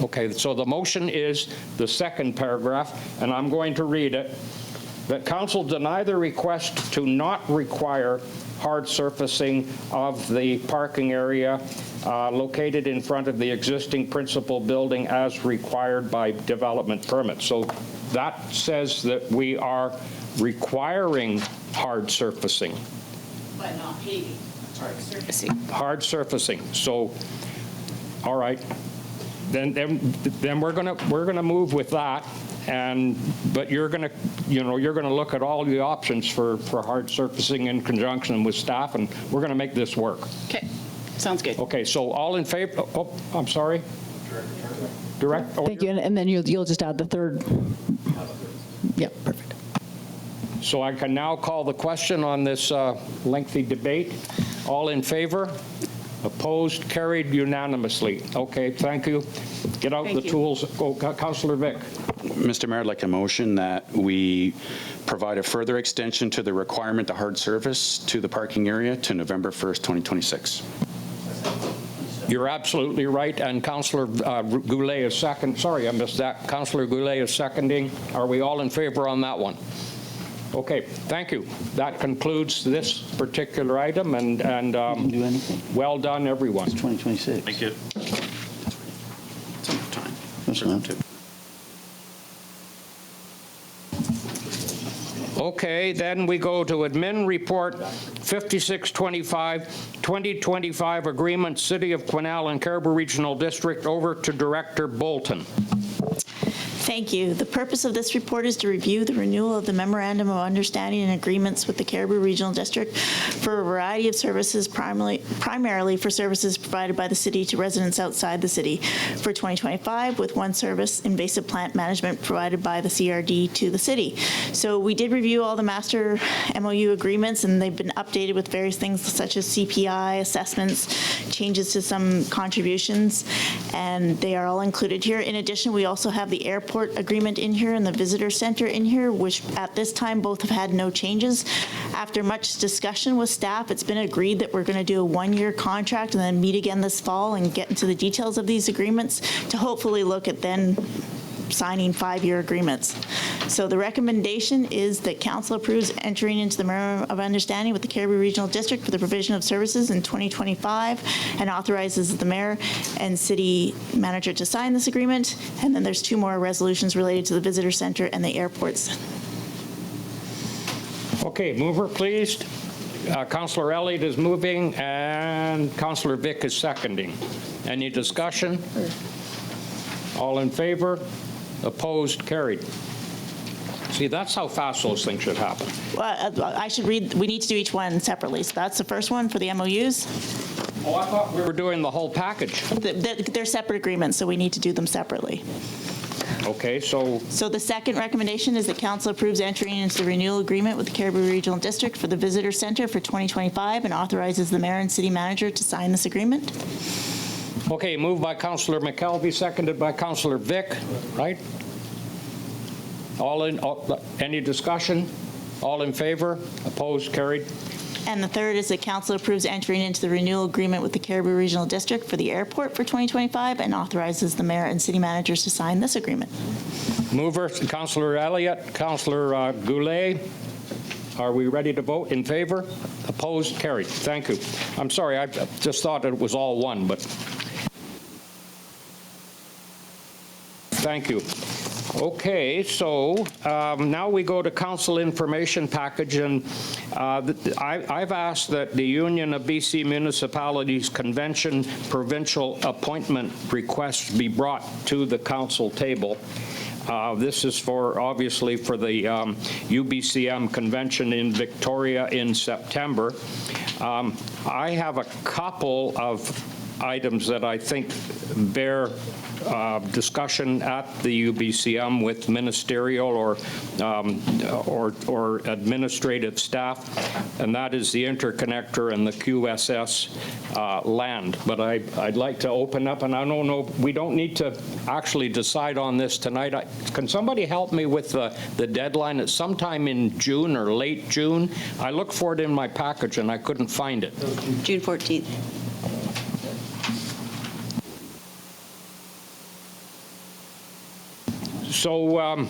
[SPEAKER 1] Okay, so the motion is the second paragraph, and I'm going to read it. That council deny the request to not require hard surfacing of the parking area located in front of the existing principal building as required by development permit. So that says that we are requiring hard surfacing.
[SPEAKER 12] But not paving, hard surfacing.
[SPEAKER 1] Hard surfacing. So, all right. Then we're gonna move with that, but you're gonna look at all the options for hard surfacing in conjunction with staff, and we're gonna make this work.
[SPEAKER 12] Okay, sounds good.
[SPEAKER 1] Okay, so all in favor? Oh, I'm sorry. Direct.
[SPEAKER 7] Thank you, and then you'll just add the third. Yeah, perfect.
[SPEAKER 1] So I can now call the question on this lengthy debate. All in favor? Opposed? Carried unanimously. Okay, thank you. Get out the tools. Oh, Councillor Vic.
[SPEAKER 4] Mr. Mayor, I'd like a motion that we provide a further extension to the requirement to hard surface to the parking area to November 1st, 2026.
[SPEAKER 1] You're absolutely right, and Councillor Goulet is second. Sorry, I missed that. Councillor Goulet is seconding. Are we all in favor on that one? Okay, thank you. That concludes this particular item, and
[SPEAKER 2] Do anything?
[SPEAKER 1] well done, everyone.
[SPEAKER 2] It's 2026.
[SPEAKER 13] Thank you.
[SPEAKER 2] It's enough time. That's enough.
[SPEAKER 1] Okay, then we go to Admin Report 5625, 2025 Agreement, City of Quesnel and Cariboo Regional District. Over to Director Bolton.
[SPEAKER 5] Thank you. The purpose of this report is to review the renewal of the Memorandum of Understanding and Agreements with the Cariboo Regional District for a variety of services, primarily for services provided by the city to residents outside the city for 2025, with one service, invasive plant management, provided by the CRD to the city. So we did review all the master MOU agreements, and they've been updated with various things such as CPI assessments, changes to some contributions, and they are all included here. In addition, we also have the airport agreement in here and the visitor center in here, which at this time both have had no changes. After much discussion with staff, it's been agreed that we're going to do a one-year contract and then meet again this fall and get into the details of these agreements to hopefully look at then signing 5-year agreements. So the recommendation is that council approves entering into the Memorandum of Understanding with the Cariboo Regional District for the provision of services in 2025 and authorizes the mayor and city manager to sign this agreement. And then there's 2 more resolutions related to the visitor center and the airports.
[SPEAKER 1] Okay, mover, please. Councillor Elliott is moving and Councillor Vic is seconding. Any discussion? All in favor? Opposed? Carried. See, that's how fast those things should happen.
[SPEAKER 5] Well, I should read, we need to do each one separately. So that's the first one for the MOUs.
[SPEAKER 1] Oh, I thought we were doing the whole package.
[SPEAKER 5] They're separate agreements, so we need to do them separately.
[SPEAKER 1] Okay, so
[SPEAKER 5] So the second recommendation is that council approves entering into the renewal agreement with the Cariboo Regional District for the Visitor Center for 2025 and authorizes the mayor and city manager to sign this agreement.
[SPEAKER 1] okay, moved by Councillor McKelvey, seconded by Councillor Vic, right? Any discussion? All in favor? Opposed? Carried.
[SPEAKER 5] And the third is that council approves entering into the renewal agreement with the Cariboo Regional District for the airport for 2025 and authorizes the mayor and city managers to sign this agreement.
[SPEAKER 1] Mover, Councillor Elliott, Councillor Goulet. Are we ready to vote? In favor? Opposed? Carried. Thank you. I'm sorry, I just thought it was all one, but thank you. Okay, so now we go to council information package, and I've asked that the Union of BC Municipalities Convention provincial appointment requests be brought to the council table. This is obviously for the UBCM convention in Victoria in September. I have a couple of items that I think bear discussion at the UBCM with ministerial or administrative staff, and that is the interconnector and the QSS land. But I'd like to open up, and I don't know, we don't need to actually decide on this tonight. Can somebody help me with the deadline? It's sometime in June or late June. I looked for it in my package and I couldn't find it.
[SPEAKER 10] June 14th.
[SPEAKER 1] So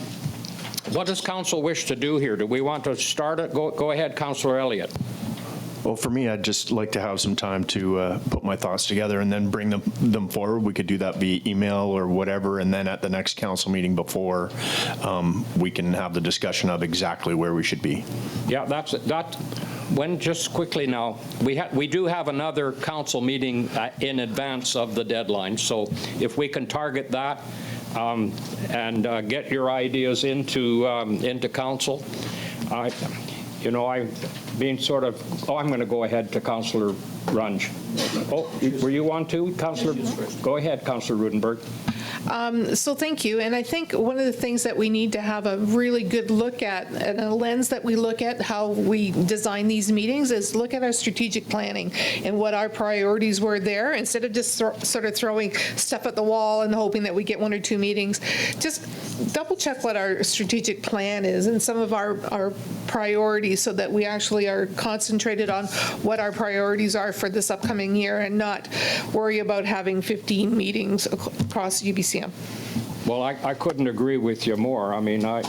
[SPEAKER 1] what does council wish to do here? Do we want to start it? Go ahead, Councillor Elliott.
[SPEAKER 8] Well, for me, I'd just like to have some time to put my thoughts together and then bring them forward. We could do that via email or whatever, and then at the next council meeting before, we can have the discussion of exactly where we should be.
[SPEAKER 1] Yeah, just quickly now, we do have another council meeting in advance of the deadline, so if we can target that and get your ideas into council. I've been sort of, I'm going to go ahead to Councillor Runge. Oh, were you on too, Councillor? Go ahead, Councillor Roodenburg.
[SPEAKER 3] So thank you. And I think one of the things that we need to have a really good look at, and a lens that we look at how we design these meetings, is look at our strategic planning and what our priorities were there, instead of just sort of throwing stuff at the wall and hoping that we get one or two meetings. Just double check what our strategic plan is and some of our priorities, so that we actually are concentrated on what our priorities are for this upcoming year and not worry about having 15 meetings across UBCM.
[SPEAKER 1] Well, I couldn't agree with you more. I mean, I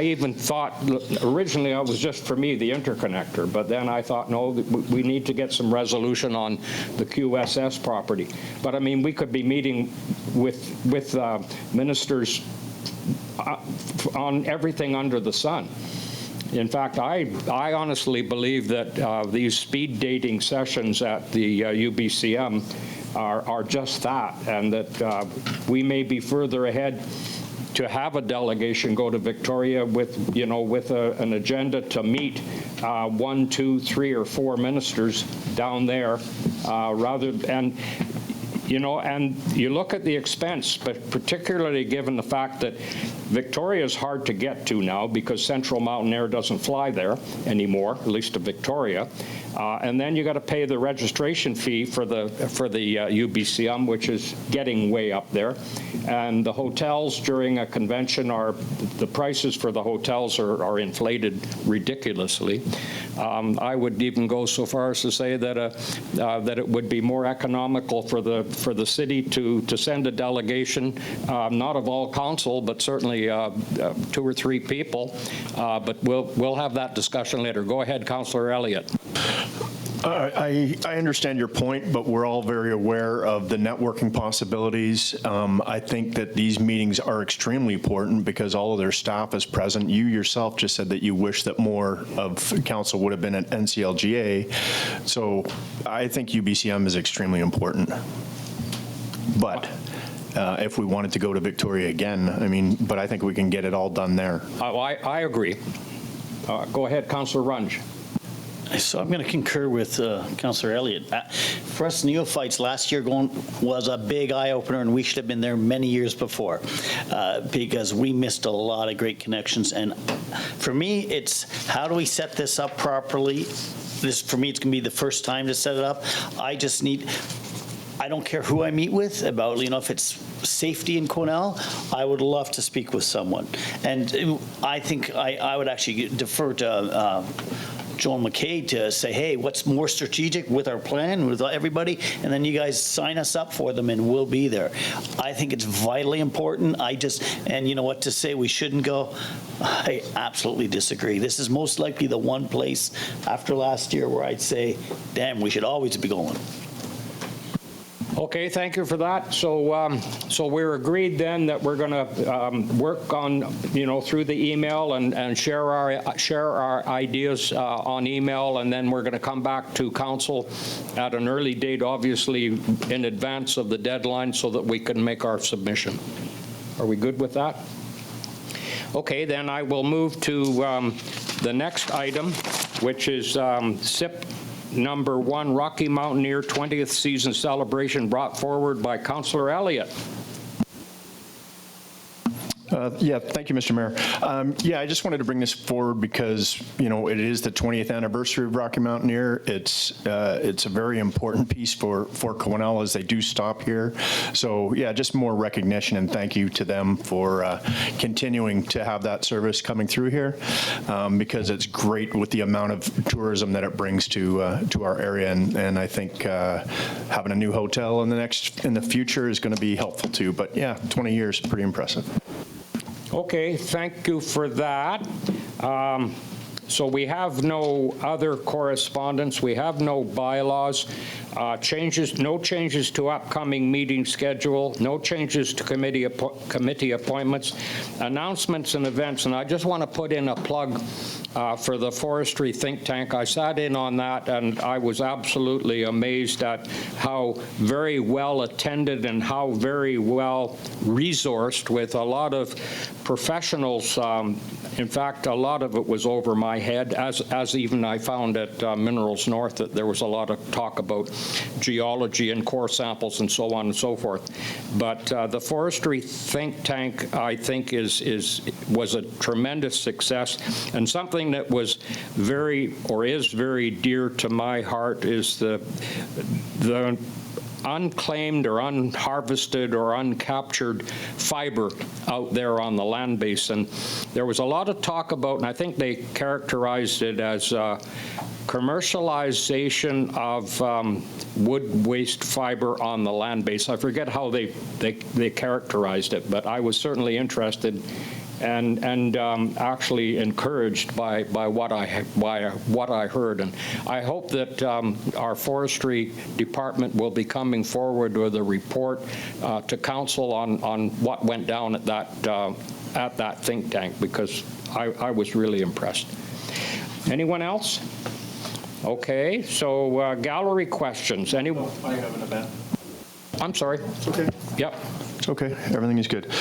[SPEAKER 1] even thought, originally it was just for me, the interconnector, but then I thought, no, we need to get some resolution on the QSS property. But I mean, we could be meeting with ministers on everything under the sun. In fact, I honestly believe that these speed dating sessions at the UBCM are just that, and that we may be further ahead to have a delegation go to Victoria with an agenda to meet 1, 2, 3, or 4 ministers down there, and you look at the expense, but particularly given the fact that Victoria is hard to get to now because Central Mountain Air doesn't fly there anymore, at least to Victoria. And then you got to pay the registration fee for the UBCM, which is getting way up there. And the hotels during a convention the prices for the hotels are inflated ridiculously. I would even go so far as to say that it would be more economical for the city to send a delegation, not of all council, but certainly 2 or 3 people. But we'll have that discussion later. Go ahead, Councillor Elliott.
[SPEAKER 8] I understand your point, but we're all very aware of the networking possibilities. I think that these meetings are extremely important because all of their staff is present. You yourself just said that you wish that more of council would have been at NCLGA. So I think UBCM is extremely important. But if we wanted to go to Victoria again, I mean, but I think we can get it all done there.
[SPEAKER 1] I agree. Go ahead, Councillor Runge.
[SPEAKER 2] So I'm going to concur with Councillor Elliott. For us neophytes, last year was a big eye-opener, and we should have been there many years before because we missed a lot of great connections. And for me, it's how do we set this up properly? This, for me, it's going to be the first time to set it up. I don't care who I meet with about, if it's safety in Quesnel, I would love to speak with someone. And I think I would actually defer to Joel McKay to say, hey, what's more strategic with our plan, with everybody, and then you guys sign us up for them and we'll be there. I think it's vitally important. And you know what to say, we shouldn't go. I absolutely disagree. This is most likely the one place after last year where I'd say, damn, we should always be going.
[SPEAKER 1] Okay, thank you for that. So we're agreed then that we're going to work on, through the email and share our ideas on email, and then we're going to come back to council at an early date, obviously in advance of the deadline, so that we can make our submission. Are we good with that? Okay, then I will move to the next item, which is SIP Number 1, Rocky Mountaineer 20th Season Celebration, brought forward by Councillor Elliott.
[SPEAKER 8] Thank you, Mr. Mayor. I just wanted to bring this forward because, it is the 20th anniversary of Rocky Mountaineer. It's a very important piece for Quesnel as they do stop here. So, just more recognition and thank you to them for continuing to have that service coming through here because it's great with the amount of tourism that it brings to our area. And I think having a new hotel in the future is going to be helpful too. But 20 years, pretty impressive.
[SPEAKER 1] Okay, thank you for that. So we have no other correspondence. We have no bylaws. No changes to upcoming meeting schedule. No changes to committee appointments. Announcements and events. And I just want to put in a plug for the forestry think tank. I sat in on that, and I was absolutely amazed at how very well attended and how very well resourced with a lot of professionals. In fact, a lot of it was over my head, as even I found at Minerals North that there was a lot of talk about geology and core samples and so on and so forth. But the forestry think tank, I think, was a tremendous success, and something that was is very dear to my heart is the unclaimed or unharvested or uncaptured fiber out there on the land base. And there was a lot of talk about, and I think they characterized it as commercialization of wood waste fiber on the land base. I forget how they characterized it, but I was certainly interested and actually encouraged by what I heard. And I hope that our forestry department will be coming forward with a report to council on what went down at that think tank, because I was really impressed. Anyone else? Okay, so gallery questions. Anyone?
[SPEAKER 8] I have an event.
[SPEAKER 1] I'm sorry.
[SPEAKER 8] It's okay.
[SPEAKER 1] Yep.
[SPEAKER 8] It's okay. Everything is good.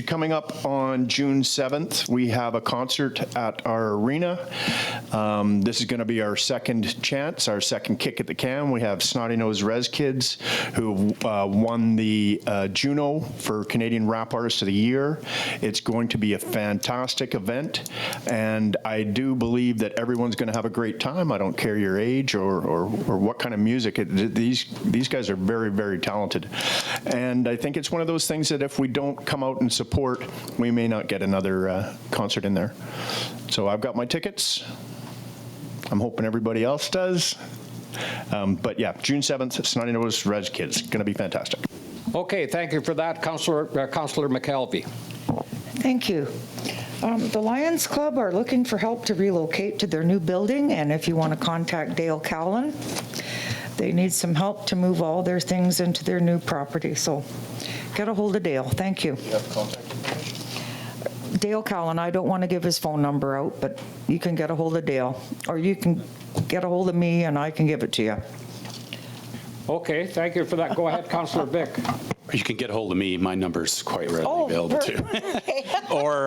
[SPEAKER 8] Coming up on June 7th, we have a concert at our arena. This is going to be our second chance, our second kick at the can. We have Snotty Nose Res Kids, who won the Juno for Canadian Rap Artist of the Year. It's going to be a fantastic event, and I do believe that everyone's going to have a great time. I don't care your age or what kind of music. These guys are very, very talented. And I think it's one of those things that if we don't come out and support, we may not get another concert in there. So I've got my tickets. I'm hoping everybody else does. But yeah, June 7th, Snotty Nose Res Kids. Going to be fantastic.
[SPEAKER 1] Okay, thank you for that, Councillor McKelvey.
[SPEAKER 11] Thank you. The Lions Club are looking for help to relocate to their new building, and if you want to contact Dale Callan, they need some help to move all their things into their new property, so get a hold of Dale. Thank you. Dale Callan, I don't want to give his phone number out, but you can get a hold of Dale, or you can get a hold of me and I can give it to you.
[SPEAKER 1] Okay, thank you for that. Go ahead, Councillor Vic.
[SPEAKER 4] You can get a hold of me. My number's quite readily available too. Or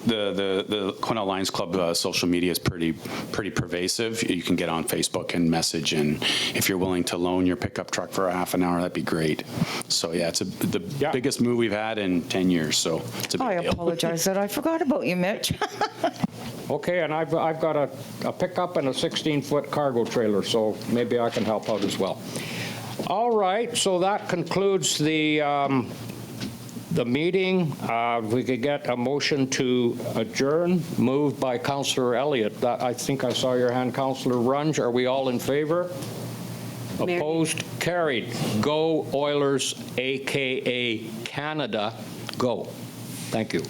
[SPEAKER 4] the Quesnel Lions Club social media is pretty pervasive. You can get on Facebook and message, and if you're willing to loan your pickup truck for a half an hour, that'd be great. So yeah, it's the biggest move we've had in 10 years. So it's a big
[SPEAKER 11] I
[SPEAKER 4] deal.
[SPEAKER 11] apologize that I forgot about you, Mitch.
[SPEAKER 1] Okay, and I've got a pickup and a 16-foot cargo trailer, so maybe I can help out as well. All right, so that concludes the meeting. We could get a motion to adjourn, moved by Councillor Elliott. I think I saw your hand, Councillor Runge. Are we all in favor?
[SPEAKER 10] Mayor.
[SPEAKER 1] Opposed? Carried. Go Oilers, AKA Canada, go. Thank you.